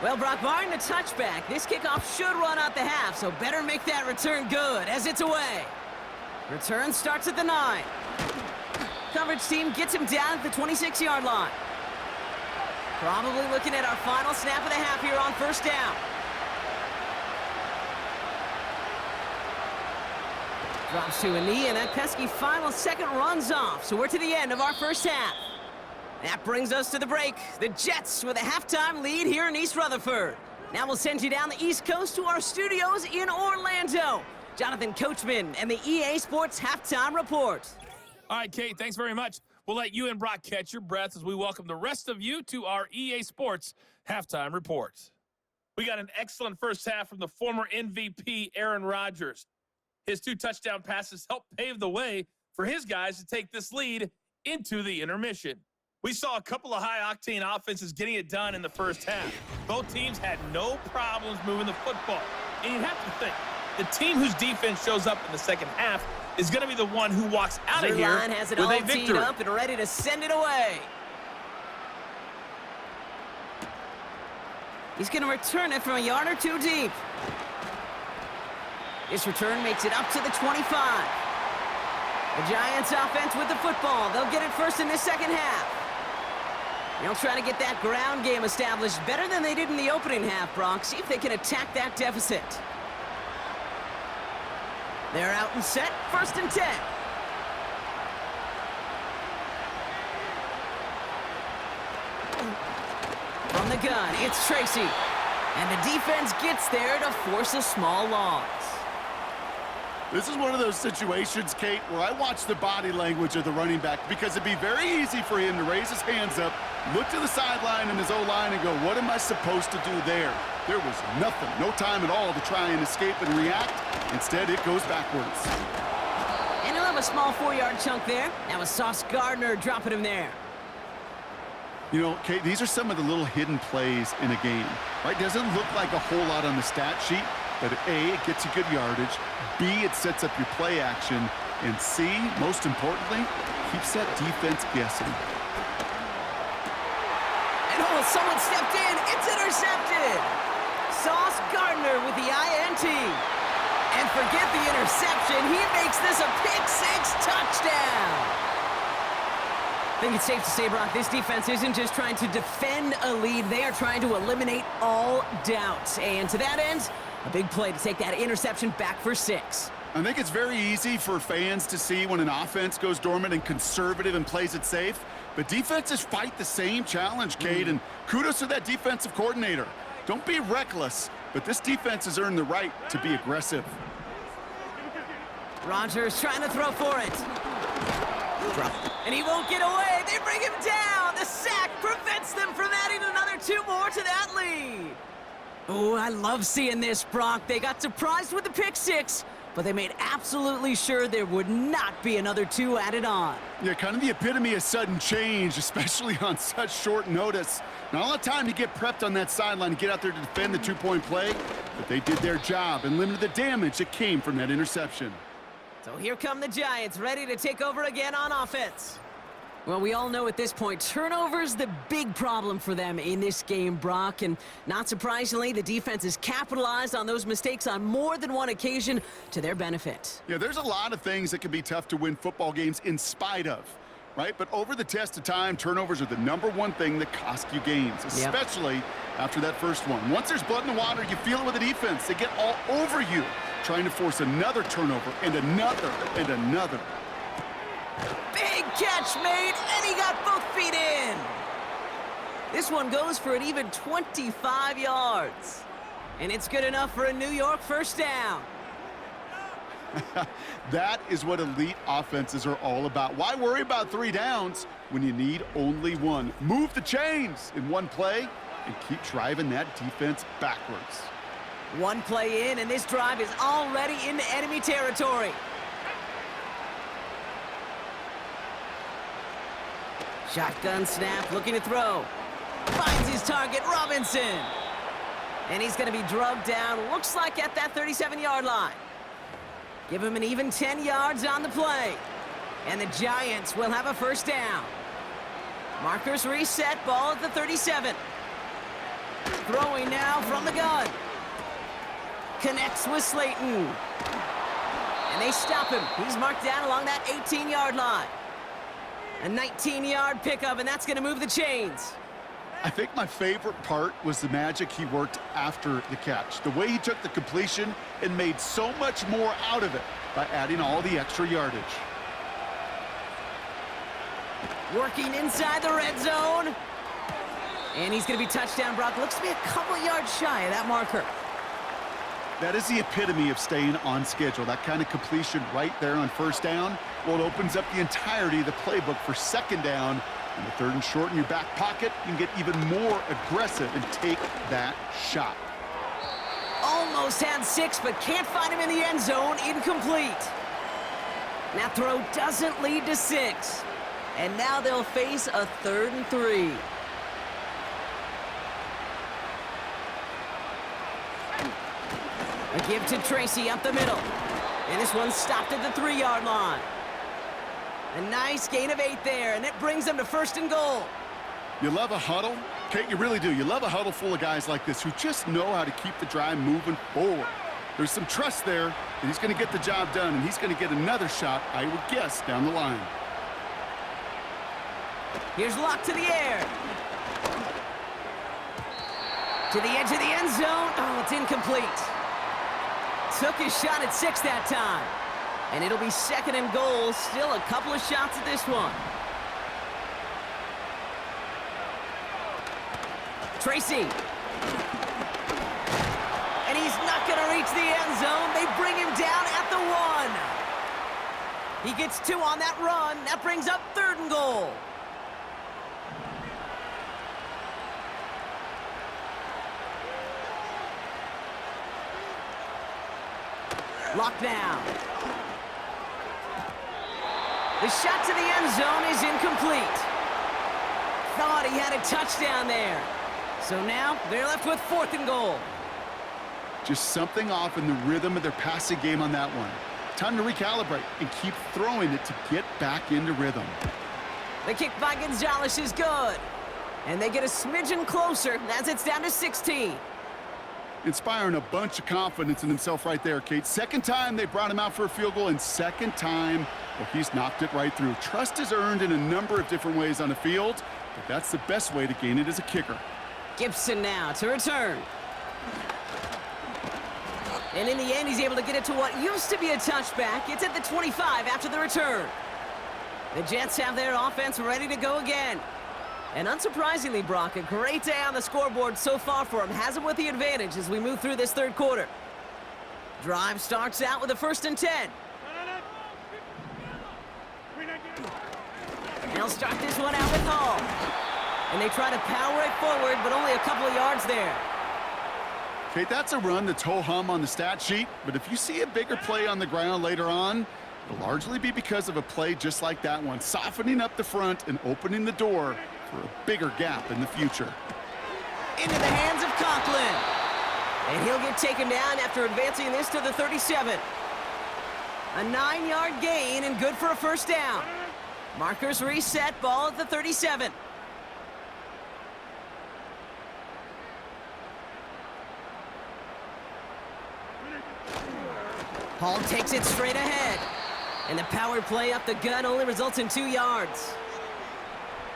Well, Brock, barring the touchback, this kickoff should run out the half, so better make that return good as it's away. Return starts at the 9. Coverage team gets him down at the 26-yard line. Probably looking at our final snap of the half here on first down. Drops to a knee, and that pesky final second runs off. So we're to the end of our first half. That brings us to the break. The Jets with a halftime lead here in East Rutherford. Now we'll send you down the East Coast to our studios in Orlando. Jonathan Coachman and the EA Sports Halftime Report. All right, Kate, thanks very much. We'll let you and Brock catch your breath as we welcome the rest of you to our EA Sports Halftime Report. We got an excellent first half from the former MVP, Aaron Rodgers. His 2 touchdown passes helped pave the way for his guys to take this lead into the intermission. We saw a couple of high-octane offenses getting it done in the first half. Both teams had no problems moving the football. And you have to think, the team whose defense shows up in the second half is going to be the one who walks out of here has it with all a victory. teed up and ready to send it away. He's going to return it from a yard or 2 deep. This return makes it up to the 25. The Giants offense with the football. They'll get it first in this second half. They'll try to get that ground game established better than they did in the opening half, Brock. See if they can attack that deficit. They're out and set. First and 10. From the gun, it's Tracy. And the defense gets there to force a small loss. This is one of those situations, Kate, where I watch the body language of the running back because it'd be very easy for him to raise his hands up, look to the sideline in his O-line and go, what am I supposed to do there? There was nothing, no time at all to try and escape and react. Instead, it goes backwards. And he'll have a small 4-yard chunk there. That was Sauce Gardner dropping him there. You know, Kate, these are some of the little hidden plays in a game, right? Doesn't look like a whole lot on the stat sheet, but A, it gets you good yardage, B, it sets up your play action, and C, most importantly, keeps that defense guessing. And oh, someone stepped in. It's intercepted. Sauce Gardner with the INT. And forget the interception. He makes this a pick-6 touchdown. I think it's safe to say, Brock, this defense isn't just trying to defend a lead. They are trying to eliminate all doubt. And to that end, a big play to take that interception back for 6. I think it's very easy for fans to see when an offense goes dormant and conservative and plays it safe. But defenses fight the same challenge, Cade, and kudos to that defensive coordinator. Don't be reckless, but this defense has earned the right to be aggressive. Rodgers trying to throw for it. And he won't get away. They bring him down. The sack prevents them from adding another 2 more to that lead. Oh, I love seeing this, Brock. They got surprised with the pick-6, but they made absolutely sure there would not be another 2 added on. Yeah, kind of the epitome of sudden change, especially on such short notice. Not a lot of time to get prepped on that sideline and get out there to defend the 2-point play, but they did their job and limited the damage that came from that interception. So here come the Giants, ready to take over again on offense. Well, we all know at this point, turnovers the big problem for them in this game, Brock. And not surprisingly, the defense has capitalized on those mistakes on more than one occasion to their benefit. Yeah, there's a lot of things that can be tough to win football games in spite of, right? But over the test of time, turnovers are the #1 thing that cost you games, especially after that first one. Once there's blood in the water, you feel it with the defense. They get all over you, trying to force another turnover and another and another. Big catch made, and he got both feet in. This one goes for an even 25 yards. And it's good enough for a New York first down. That is what elite offenses are all about. Why worry about 3 downs when you need only 1? Move the chains in one play, and keep driving that defense backwards. One play in, and this drive is already into enemy territory. Shotgun snap, looking to throw. Finds his target, Robinson. And he's going to be drugged down, looks like at that 37-yard line. Give him an even 10 yards on the play. And the Giants will have a first down. Markers reset, ball at the 37. Throwing now from the gun. Connects with Slayton. And they stop him. He's marked down along that 18-yard line. A 19-yard pickup, and that's going to move the chains. I think my favorite part was the magic he worked after the catch. The way he took the completion and made so much more out of it by adding all the extra yardage. Working inside the red zone. And he's going to be touchdown. Brock looks to be a couple yards shy of that marker. That is the epitome of staying on schedule. That kind of completion right there on first down. Well, it opens up the entirety of the playbook for second down. And the third and short in your back pocket, you can get even more aggressive and take that shot. Almost had 6, but can't find him in the end zone. Incomplete. That throw doesn't lead to 6. And now they'll face a 3rd and 3. A give to Tracy up the middle. And this one stopped at the 3-yard line. A nice gain of 8 there, and it brings them to 1st and goal. You love a huddle? Kate, you really do. You love a huddle full of guys like this who just know how to keep the drive moving forward. There's some trust there that he's going to get the job done, and he's going to get another shot, I would guess, down the line. Here's Locke to the air. To the edge of the end zone. Oh, it's incomplete. Took his shot at 6 that time. And it'll be 2nd and goal. Still a couple of shots at this one. Tracy. And he's not going to reach the end zone. They bring him down at the 1. He gets 2 on that run. That brings up 3rd and goal. Locked down. The shot to the end zone is incomplete. Thought he had a touchdown there. So now they're left with 4th and goal. Just something off in the rhythm of their passing game on that one. Time to recalibrate and keep throwing it to get back into rhythm. The kick by Gonzalez is good. And they get a smidgen closer as it's down to 16. Inspiring a bunch of confidence in himself right there, Kate. 2nd time they brought him out for a field goal, and 2nd time, well, he's knocked it right through. Trust is earned in a number of different ways on the field, but that's the best way to gain it as a kicker. Gibson now to return. And in the end, he's able to get it to what used to be a touchback. It's at the 25 after the return. The Jets have their offense ready to go again. And unsurprisingly, Brock, a great day on the scoreboard so far for him. Has him with the advantage as we move through this 3rd quarter. Drive starts out with a 1st and 10. They'll start this one out with Hall. And they try to power it forward, but only a couple of yards there. Kate, that's a run that's ho-hum on the stat sheet, but if you see a bigger play on the ground later on, it'll largely be because of a play just like that one, softening up the front and opening the door for a bigger gap in the future. Into the hands of Conklin. And he'll get taken down after advancing this to the 37. A 9-yard gain and good for a 1st down. Markers reset, ball at the 37. Hall takes it straight ahead. And the power play up the gut only results in 2 yards.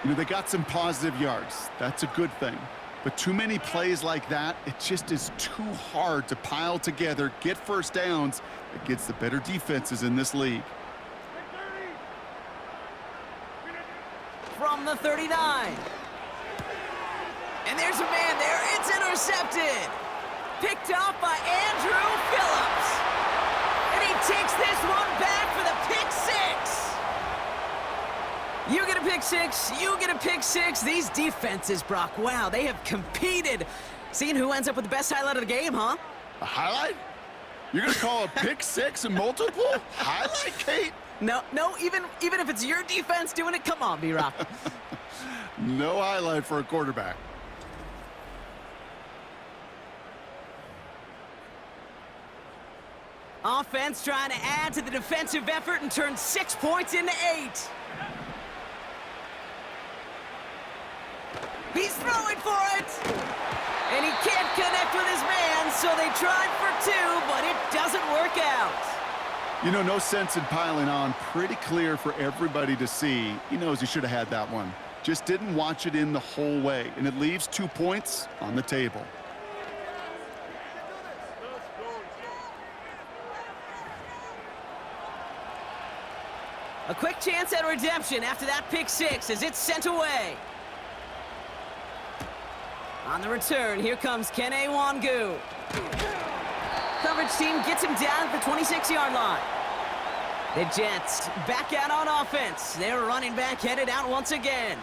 You know, they got some positive yards. That's a good thing. But too many plays like that, it just is too hard to pile together, get 1st downs against the better defenses in this league. From the 39. And there's a man there. It's intercepted. Picked off by Andrew Phillips. And he takes this one back for the pick 6. You're going to a pick six, you get a pick six. These defenses, Brock, wow, they have competed. Seeing who ends up with the best highlight of the game, huh? A highlight? You're going to call a pick six and multiple? Highlight, Kate? No, even if it's your defense doing it, come on, B-Rock. No highlight for a quarterback. Offense trying to add to the defensive effort and turn 6 points into 8. He's throwing for it! And he can't connect with his man, so they tried for 2, but it doesn't work out. You know, no sense in piling on. Pretty clear for everybody to see. He knows he should have had that one. Just didn't watch it in the whole way, and it leaves 2 points on the table. A quick chance at redemption after that pick six as it's sent away. On the return, here comes Kene Wangu. Coverage team gets him down at the 26-yard line. The Jets back out on offense. Their running back headed out once again.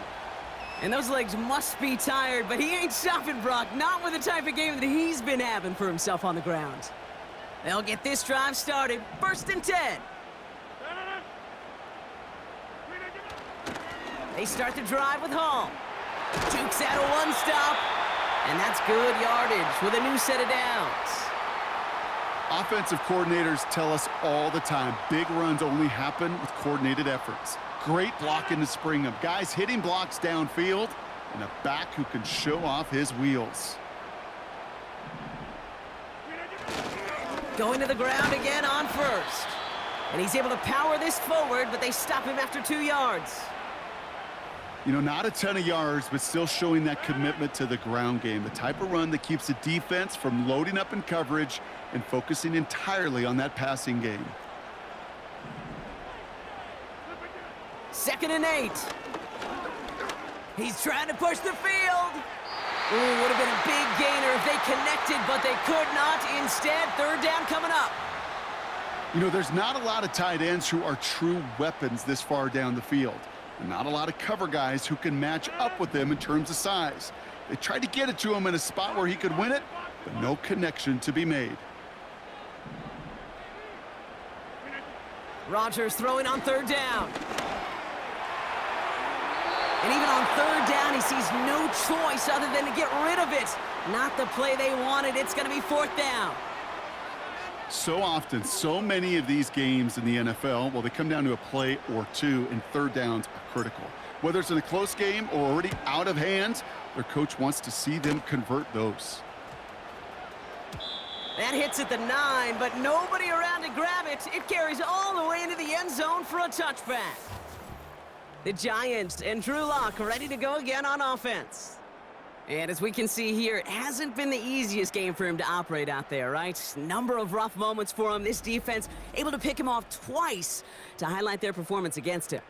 And those legs must be tired, but he ain't stopping, Brock. Not with the type of game that he's been having for himself on the ground. They'll get this drive started. 1st and 10. They start the drive with Hall. Jukes out a one-stop. And that's good yardage with a new set of downs. Offensive coordinators tell us all the time, big runs only happen with coordinated efforts. Great blocking to spring them. Guys hitting blocks downfield, and a back who can show off his wheels. Going to the ground again on 1st. And he's able to power this forward, but they stop him after 2 yards. You know, not a ton of yards, but still showing that commitment to the ground game. The type of run that keeps the defense from loading up in coverage and focusing entirely on that passing game. 2nd and 8. He's trying to push the field. Ooh, would have been a big gainer if they connected, but they could not. Instead, 3rd down coming up. You know, there's not a lot of tight ends who are true weapons this far down the field. And not a lot of cover guys who can match up with them in terms of size. They tried to get it to him in a spot where he could win it, but no connection to be made. Rodgers throwing on 3rd down. And even on 3rd down, he sees no choice other than to get rid of it. Not the play they wanted. It's going to be 4th down. So often, so many of these games in the NFL, well, they come down to a play or 2, and 3rd downs are critical. Whether it's in a close game or already out of hand, their coach wants to see them convert those. That hits at the 9, but nobody around to grab it. It carries all the way into the end zone for a touchback. The Giants and Drew Lock ready to go again on offense. And as we can see here, it hasn't been the easiest game for him to operate out there, right? Number of rough moments for him. This defense able to pick him off twice to highlight their performance against him.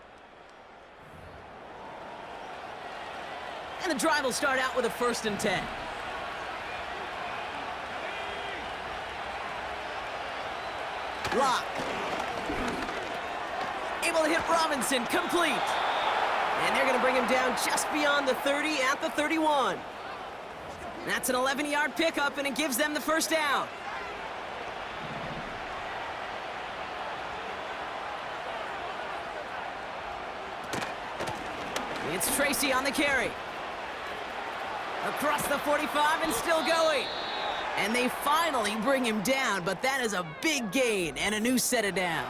And the drive will start out with a 1st and 10. Lock. Able to hit Robinson, complete. And they're going to bring him down just beyond the 30 at the 31. That's an 11-yard pickup, and it gives them the 1st down. It's Tracy on the carry. Across the 45 and still going. And they finally bring him down, but that is a big gain and a new set of downs.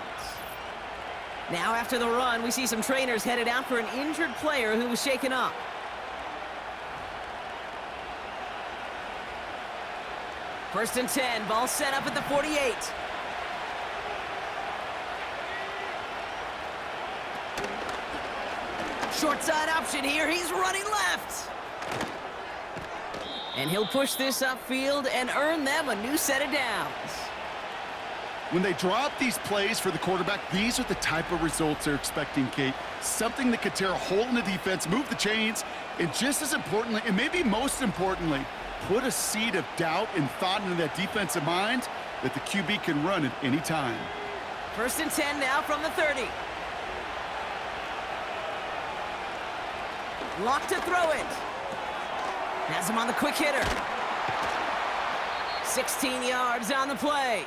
Now after the run, we see some trainers headed out for an injured player who was shaken up. First and 10, ball set up at the 48. Short side option here, he's running left. And he'll push this upfield and earn them a new set of downs. When they draw up these plays for the quarterback, these are the type of results they're expecting, Kate. Something that could tear a hole in the defense, move the chains, and just as importantly, and maybe most importantly, put a seed of doubt and thought into that defensive mind that the QB can run at any time. First and 10 now from the 30. Locked to throw it. Has him on the quick hitter. 16 yards on the play.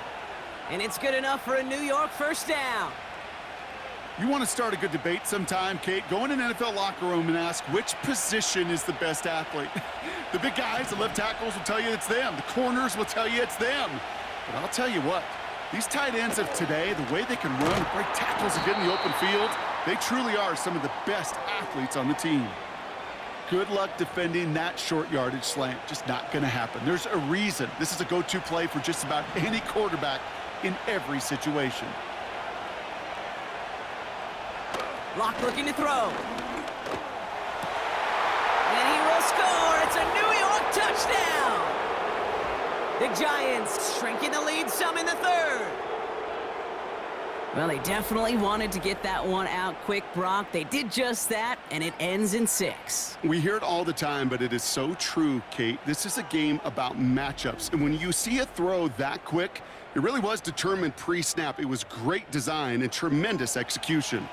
And it's good enough for a New York first down. You want to start a good debate sometime, Kate? Go in an NFL locker room and ask which position is the best athlete. The big guys, the left tackles will tell you it's them. The corners will tell you it's them. But I'll tell you what, these tight ends of today, the way they can run, break tackles and get in the open field, they truly are some of the best athletes on the team. Good luck defending that short yardage slant. Just not going to happen. There's a reason this is a go-to play for just about any quarterback in every situation. Locke looking to throw. And he will score. It's a New York touchdown. The Giants shrinking the lead some in the third. Well, they definitely wanted to get that one out quick, Brock. They did just that, and it ends in 6. We hear it all the time, but it is so true, Kate. This is a game about matchups. And when you see a throw that quick, it really was determined pre-snap. It was great design and tremendous execution.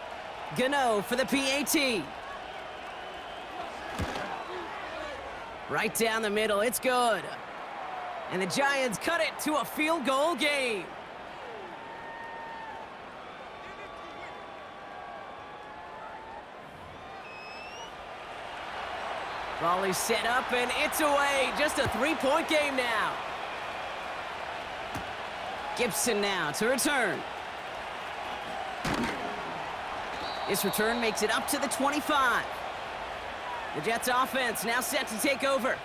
Gano for the PAT. Right down the middle, it's good. And the Giants cut it to a field goal game. Volley set up and it's away. Just a 3-point game now. Gibson now to return. This return makes it up to the 25. The Jets offense now set to take over.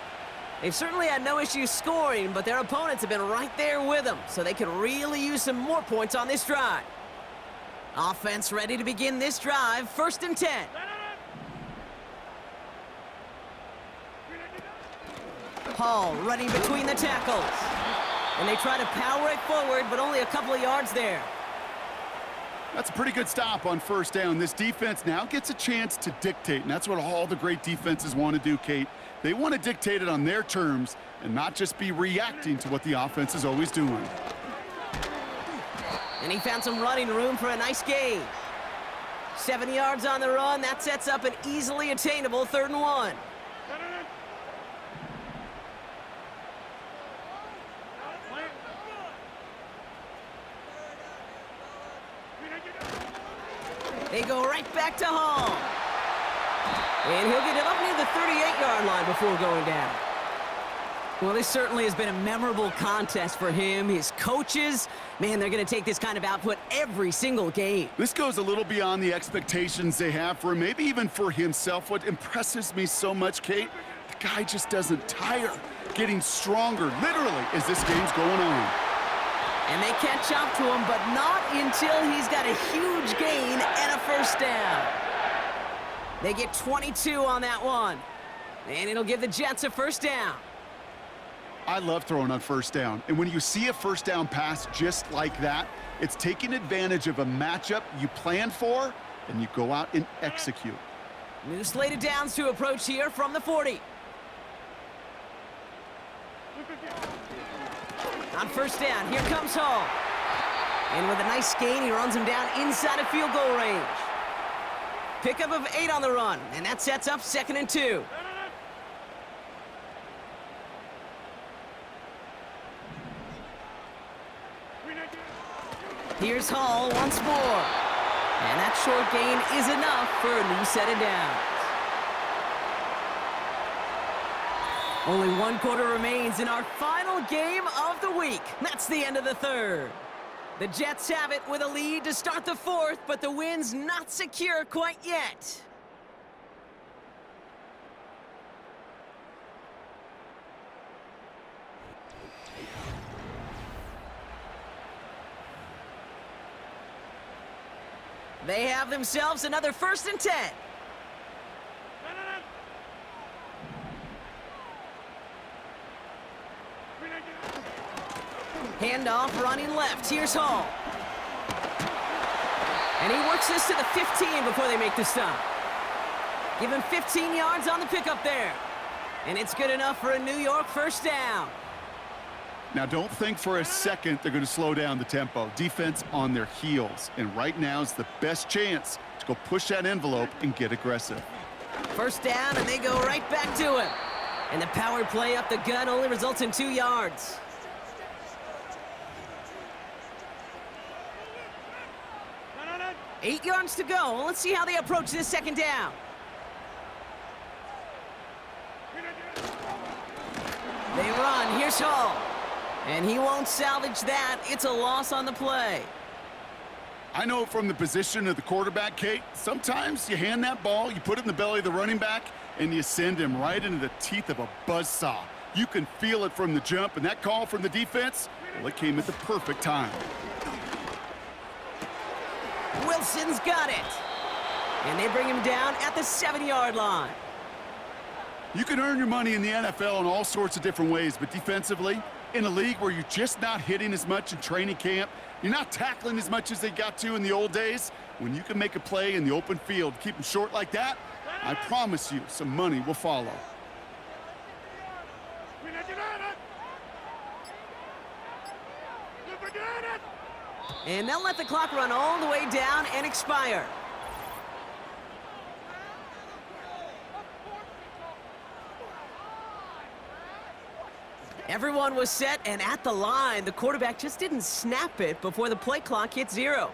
They've certainly had no issues scoring, but their opponents have been right there with them, so they could really use some more points on this drive. Offense ready to begin this drive, 1st and 10. Hall running between the tackles. And they try to power it forward, but only a couple of yards there. That's a pretty good stop on 1st down. This defense now gets a chance to dictate, and that's what all the great defenses want to do, Kate. They want to dictate it on their terms and not just be reacting to what the offense is always doing. And he found some running room for a nice gain. 7 yards on the run. That sets up an easily attainable 3rd and 1. They go right back to Hall. And he'll get it up near the 38-yard line before going down. Well, this certainly has been a memorable contest for him. His coaches, man, they're going to take this kind of output every single game. This goes a little beyond the expectations they have for him, maybe even for himself. What impresses me so much, Kate, the guy just doesn't tire, getting stronger, literally, as this game's going on. And they catch up to him, but not until he's got a huge gain and a 1st down. They get 22 on that one. And it'll give the Jets a 1st down. I love throwing on 1st down. And when you see a 1st down pass just like that, it's taking advantage of a matchup you plan for, and you go out and execute. New slate of downs to approach here from the 40. On 1st down, here comes Hall. And with a nice gain, he runs him down inside of field goal range. Pickup of 8 on the run, and that sets up 2nd and 2. Here's Hall once more. And that short gain is enough for a new set of downs. Only 1 quarter remains in our final game of the week. That's the end of the 3rd. The Jets have it with a lead to start the 4th, but the win's not secure quite yet. They have themselves another 1st and 10. Handoff running left. Here's Hall. And he works this to the 15 before they make the stop. Give him 15 yards on the pickup there. And it's good enough for a New York 1st down. Now, don't think for a second they're going to slow down the tempo. Defense on their heels. And right now is the best chance to go push that envelope and get aggressive. First down, and they go right back to him. And the power play up the gut only results in 2 yards. No. 8 yards to go. Let's see how they approach this second down. They run. Here's Hall. And he won't salvage that. It's a loss on the play. I know from the position of the quarterback, Kate, sometimes you hand that ball, you put it in the belly of the running back, and you send him right into the teeth of a buzzsaw. You can feel it from the jump, and that call from the defense, well, it came at the perfect time. Wilson's got it. And they bring him down at the 7-yard line. You can earn your money in the NFL in all sorts of different ways, but defensively, in a league where you're just not hitting as much in training camp, you're not tackling as much as they got to in the old days, when you can make a play in the open field, keep them short like that, I promise you some money will follow. And they'll let the clock run all the way down and expire. Everyone was set and at the line. The quarterback just didn't snap it before the play clock hit 0.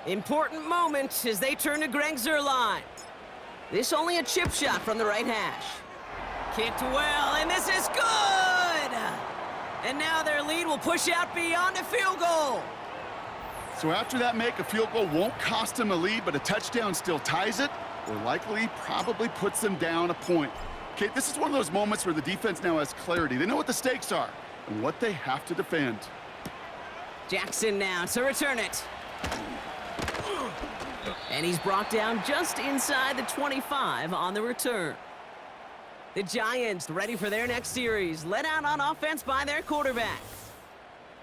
Important moment as they turn to Greg Zuerlein. This only a chip shot from the right hash. Kicked well, and this is good! And now their lead will push out beyond a field goal. So after that make, a field goal won't cost them a lead, but a touchdown still ties it, or likely probably puts them down a point. Okay, this is one of those moments where the defense now has clarity. They know what the stakes are and what they have to defend. Jackson now to return it. And he's brought down just inside the 25 on the return. The Giants ready for their next series, led out on offense by their quarterback.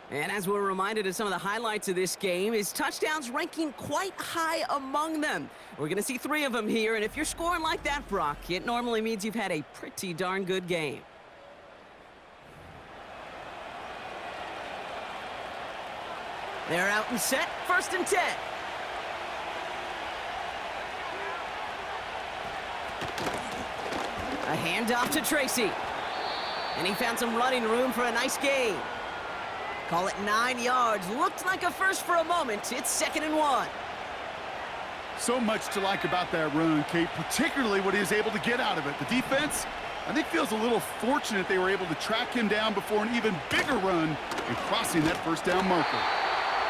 And as we're reminded of some of the highlights of this game, his touchdowns ranking quite high among them. We're going to see 3 of them here, and if you're scoring like that, Brock, it normally means you've had a pretty darn good game. They're out and set, 1st and 10. A handoff to Tracy. And he found some running room for a nice gain. Call it 9 yards. Looked like a first for a moment. It's 2nd and 1. So much to like about that run, Kate, particularly what he was able to get out of it. The defense, I think, feels a little fortunate they were able to track him down before an even bigger run and crossing that 1st down marker.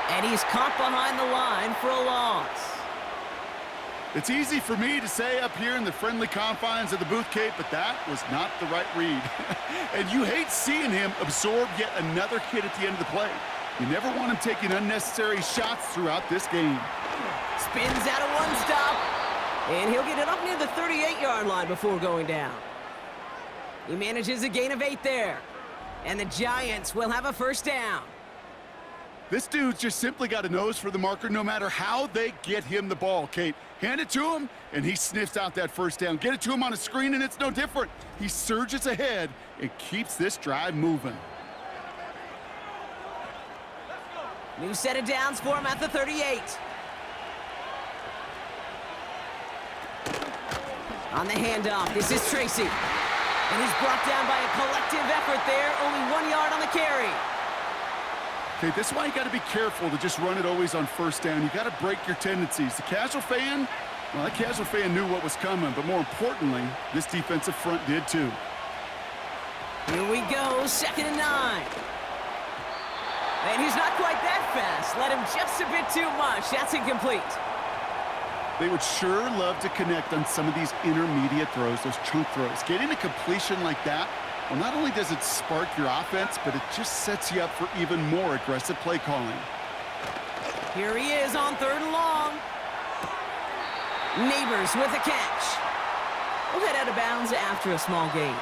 And he's caught behind the line for a loss. It's easy for me to say up here in the friendly confines of the booth, Kate, but that was not the right read. And you hate seeing him absorb yet another hit at the end of the play. You never want him taking unnecessary shots throughout this game. Spins out of one stop, and he'll get it up near the 38-yard line before going down. He manages a gain of 8 there, and the Giants will have a 1st down. This dude's just simply got a nose for the marker no matter how they get him the ball, Kate. Hand it to him, and he sniffs out that 1st down. Get it to him on a screen, and it's no different. He surges ahead and keeps this drive moving. New set of downs for him at the 38. On the handoff, this is Tracy. And he's brought down by a collective effort there. Only 1 yard on the carry. Okay, this is why you got to be careful to just run it always on 1st down. You got to break your tendencies. The casual fan, well, that casual fan knew what was coming, but more importantly, this defensive front did too. Here we go, 2nd and 9. And he's not quite that fast. Let him just a bit too much. That's incomplete. They would sure love to connect on some of these intermediate throws, those chunk throws. Getting a completion like that, well, not only does it spark your offense, but it just sets you up for even more aggressive play calling. Here he is on 3rd and long. Neighbors with a catch. We'll head out of bounds after a small gain.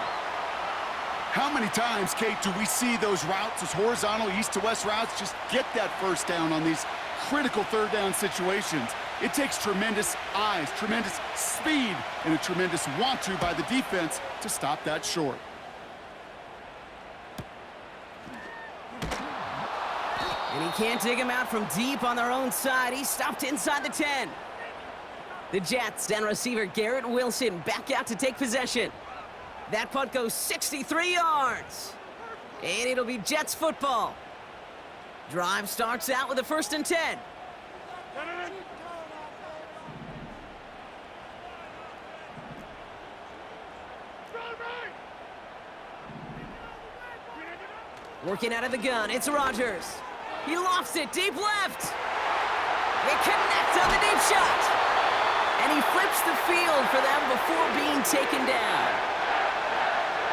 How many times, Kate, do we see those routes, those horizontal east-to-west routes, just get that 1st down on these critical 3rd down situations? It takes tremendous eyes, tremendous speed, and a tremendous want-to by the defense to stop that short. And he can't dig him out from deep on their own side. He's stopped inside the 10. The Jets and receiver Garrett Wilson back out to take possession. That punt goes 63 yards. And it'll be Jets football. Drive starts out with a 1st and 10. Working out of the gun, it's Rodgers. He lofts it deep left. They connect on the deep shot. And he flips the field for them before being taken down.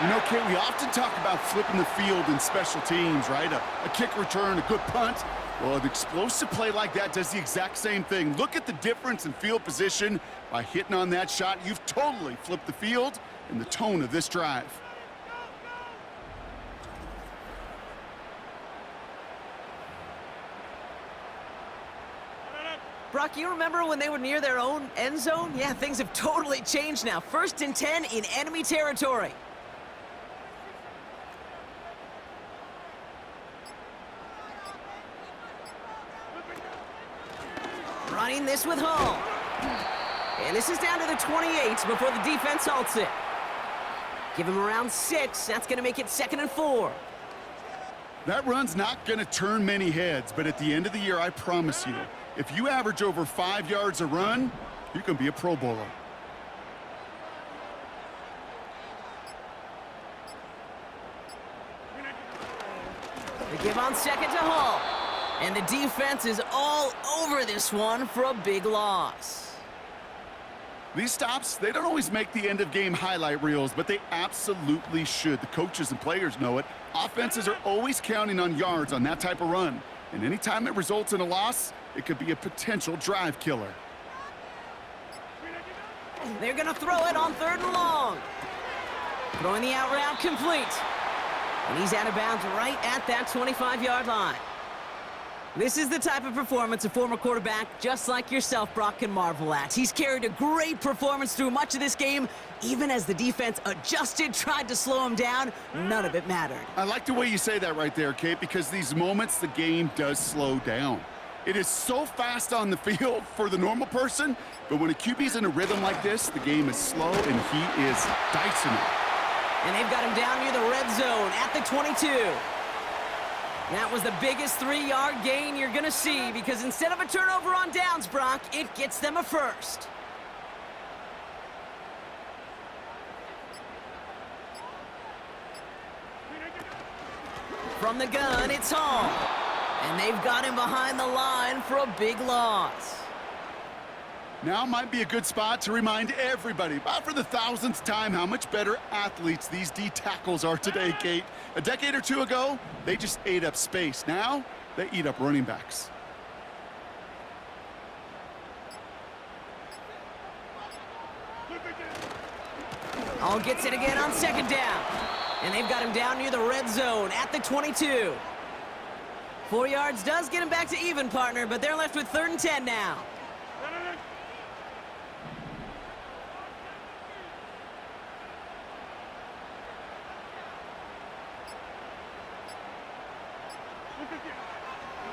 You know, Kate, we often talk about flipping the field in special teams, right? A kick return, a good punt. Well, an explosive play like that does the exact same thing. Look at the difference in field position. By hitting on that shot, you've totally flipped the field and the tone of this drive. Brock, you remember when they were near their own end zone? Yeah, things have totally changed now. 1st and 10 in enemy territory. Running this with Hall. And this is down to the 28 before the defense halts it. Give him around 6. That's going to make it 2nd and 4. That run's not going to turn many heads, but at the end of the year, I promise you, if you average over 5 yards a run, you can be a Pro Bowler. They give on 2nd to Hall. And the defense is all over this one for a big loss. These stops, they don't always make the end-of-game highlight reels, but they absolutely should. The coaches and players know it. Offenses are always counting on yards on that type of run. And anytime it results in a loss, it could be a potential drive killer. They're going to throw it on 3rd and long. Throwing the out route complete. And he's out of bounds right at that 25-yard line. This is the type of performance a former quarterback just like yourself, Brock, can marvel at. He's carried a great performance through much of this game. Even as the defense adjusted, tried to slow him down, none of it mattered. I like the way you say that right there, Kate, because these moments the game does slow down. It is so fast on the field for the normal person, but when a QB's in a rhythm like this, the game is slow and he is dicing it. And they've got him down near the red zone at the 22. That was the biggest 3-yard gain you're going to see because instead of a turnover on downs, Brock, it gets them a 1st. From the gun, it's Hall. And they've got him behind the line for a big loss. Now might be a good spot to remind everybody, about for the 1000th time, how much better athletes these D tackles are today, Kate. A decade or two ago, they just ate up space. Now, they eat up running backs. Hall gets it again on 2nd down. And they've got him down near the red zone at the 22. 4 yards does get him back to even, partner, but they're left with 3rd and 10 now.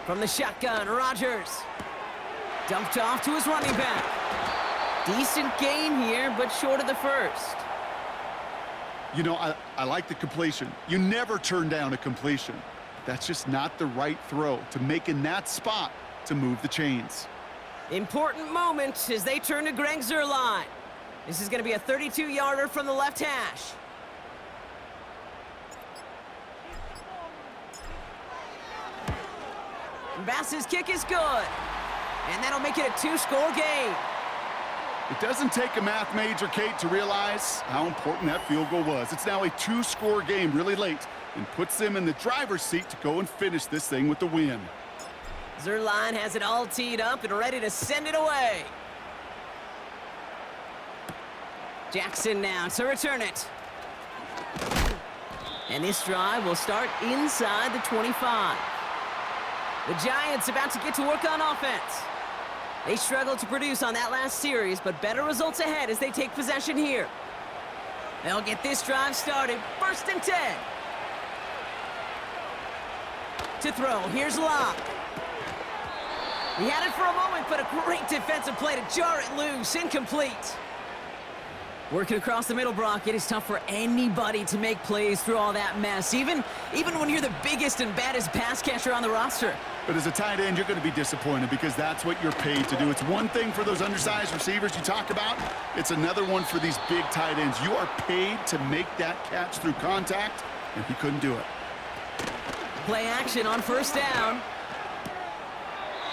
From the shotgun, Rodgers. Dumped off to his running back. Decent gain here, but short of the 1st. You know, I like the completion. You never turn down a completion. That's just not the right throw to make in that spot to move the chains. Important moment as they turn to Greg Zuerlein. This is going to be a 32-yarder from the left hash. Bass's kick is good. And that'll make it a 2-score game. It doesn't take a math major, Kate, to realize how important that field goal was. It's now a 2-score game really late and puts them in the driver's seat to go and finish this thing with the win. Zuerlein has it all teed up and ready to send it away. Jackson now to return it. And this drive will start inside the 25. The Giants about to get to work on offense. They struggled to produce on that last series, but better results ahead as they take possession here. They'll get this drive started. 1st and 10. To throw, here's Locke. He had it for a moment, but a great defensive play to jar it loose. Incomplete. Working across the middle, Brock, it is tough for anybody to make plays through all that mess, even when you're the biggest and baddest pass catcher on the roster. But as a tight end, you're going to be disappointed because that's what you're paid to do. It's one thing for those undersized receivers you talk about. It's another one for these big tight ends. You are paid to make that catch through contact, and he couldn't do it. Play action on first down.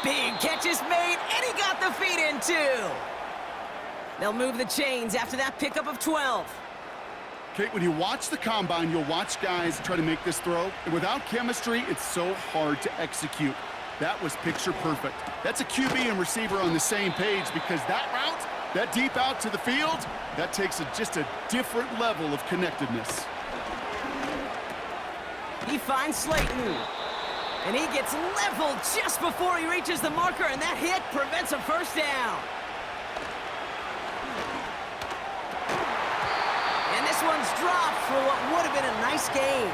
Big catch is made, and he got the feet in too. They'll move the chains after that pickup of 12. Kate, when you watch the combine, you'll watch guys try to make this throw. And without chemistry, it's so hard to execute. That was picture perfect. That's a QB and receiver on the same page because that route, that deep out to the field, that takes just a different level of connectedness. He finds Slayton. And he gets leveled just before he reaches the marker, and that hit prevents a first down. This one's dropped for what would have been a nice game.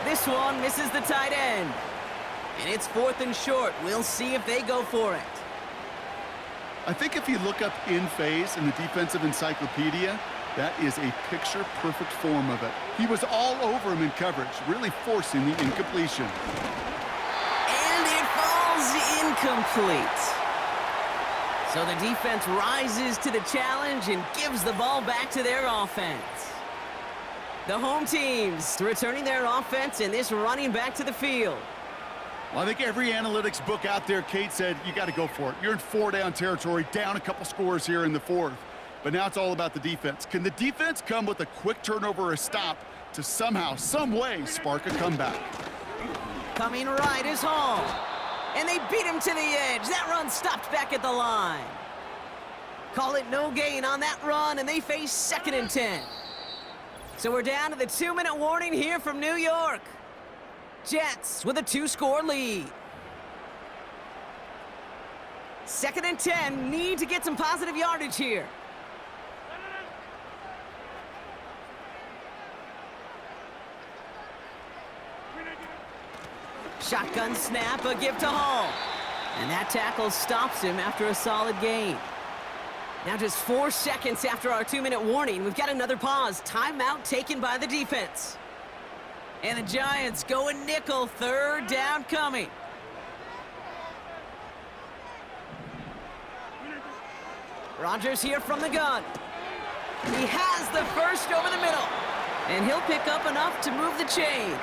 This one misses the tight end. And it's 4th and short. We'll see if they go for it. I think if you look up in phase in the defensive encyclopedia, that is a picture-perfect form of it. He was all over him in coverage, really forcing the incompletion. And it falls incomplete. So the defense rises to the challenge and gives the ball back to their offense. The home teams returning their offense and this running back to the field. Well, I think every analytics book out there, Kate, said you got to go for it. You're in 4-down territory, down a couple scores here in the 4th. But now it's all about the defense. Can the defense come with a quick turnover or a stop to somehow, some way, spark a comeback? Coming right is Hall. And they beat him to the edge. That run stopped back at the line. Call it no gain on that run, and they face 2nd and 10. So we're down to the 2-minute warning here from New York. Jets with a 2-score lead. 2nd and 10, need to get some positive yardage here. Shotgun snap, a give to Hall. And that tackle stops him after a solid gain. Now just 4 seconds after our 2-minute warning, we've got another pause. Timeout taken by the defense. And the Giants going nickel, 3rd down coming. Rodgers here from the gun. He has the first over the middle. And he'll pick up enough to move the chains.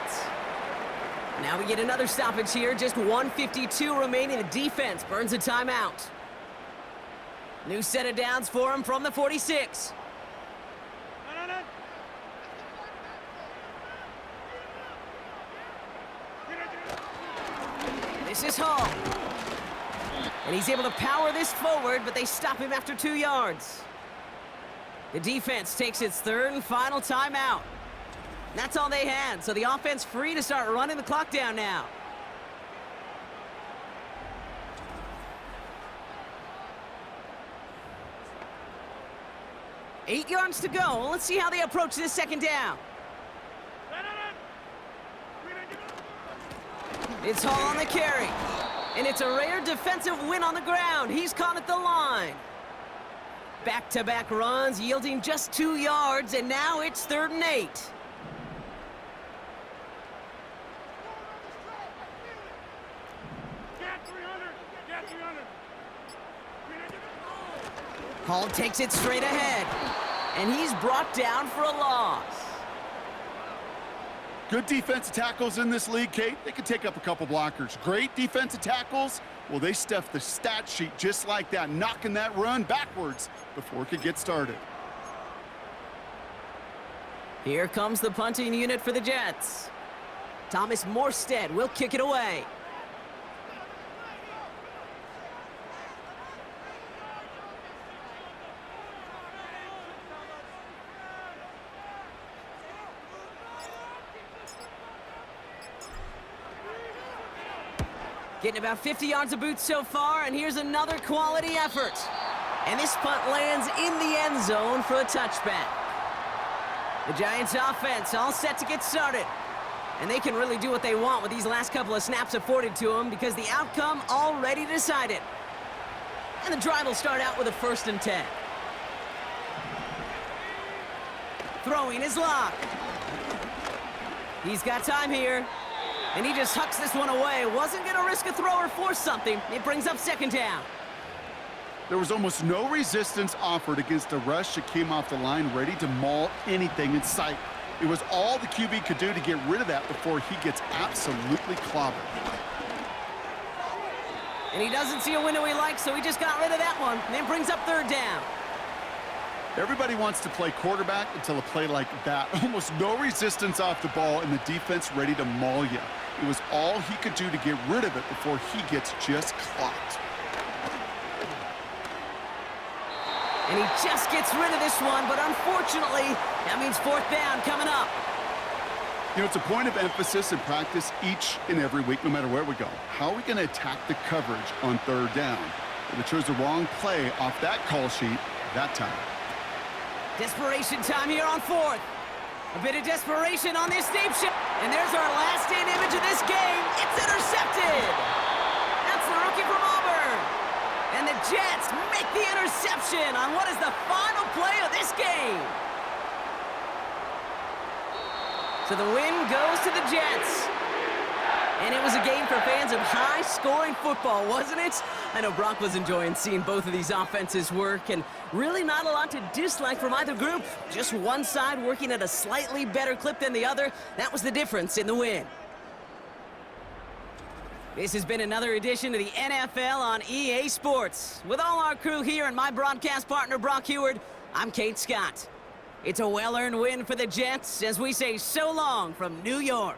Now we get another stoppage here. Just 1:52 remaining. The defense burns a timeout. New set of downs for him from the 46. This is Hall. And he's able to power this forward, but they stop him after 2 yards. The defense takes its 3rd and final timeout. That's all they had, so the offense free to start running the clock down now. Eight yards to go. Let's see how they approach this 2nd down. It's Hall on the carry. And it's a rare defensive win on the ground. He's caught at the line. Back-to-back runs, yielding just 2 yards, and now it's 3rd and 8. Hall takes it straight ahead, and he's brought down for a loss. Good defensive tackles in this league, Kate. They can take up a couple blockers. Great defensive tackles, well, they stuff the stat sheet just like that, knocking that run backwards before it could get started. Here comes the punting unit for the Jets. Thomas Morstead will kick it away. Getting about 50 yards of boots so far, and here's another quality effort. And this punt lands in the end zone for a touchback. The Giants offense all set to get started. And they can really do what they want with these last couple of snaps afforded to them because the outcome already decided. And the drive will start out with a 1st and 10. Throwing is Locke. He's got time here. And he just hucks this one away. Wasn't going to risk a throw or force something. It brings up 2nd down. There was almost no resistance offered against a rush that came off the line ready to maul anything in sight. It was all the QB could do to get rid of that before he gets absolutely clobbered. And he doesn't see a window he likes, so he just got rid of that one. And then brings up 3rd down. Everybody wants to play quarterback until a play like that. Almost no resistance off the ball and the defense ready to maul you. It was all he could do to get rid of it before he gets just clocked. And he just gets rid of this one, but unfortunately, that means 4th down coming up. You know, it's a point of emphasis in practice each and every week, no matter where we go. How are we going to attack the coverage on 3rd down? Well, they chose the wrong play off that call sheet that time. Desperation time here on 4th. A bit of desperation on this deep shot. And there's our last-in image of this game. It's intercepted. That's the rookie from Auburn. And the Jets make the interception on what is the final play of this game. So the win goes to the Jets. And it was a game for fans of high-scoring football, wasn't it? I know Brock was enjoying seeing both of these offenses work, and really not a lot to dislike from either group. Just one side working at a slightly better clip than the other. That was the difference in the win. This has been another edition of the NFL on EA Sports. With all our crew here and my broadcast partner, Brock Heward, I'm Kate Scott. It's a well-earned win for the Jets as we say so long from New York.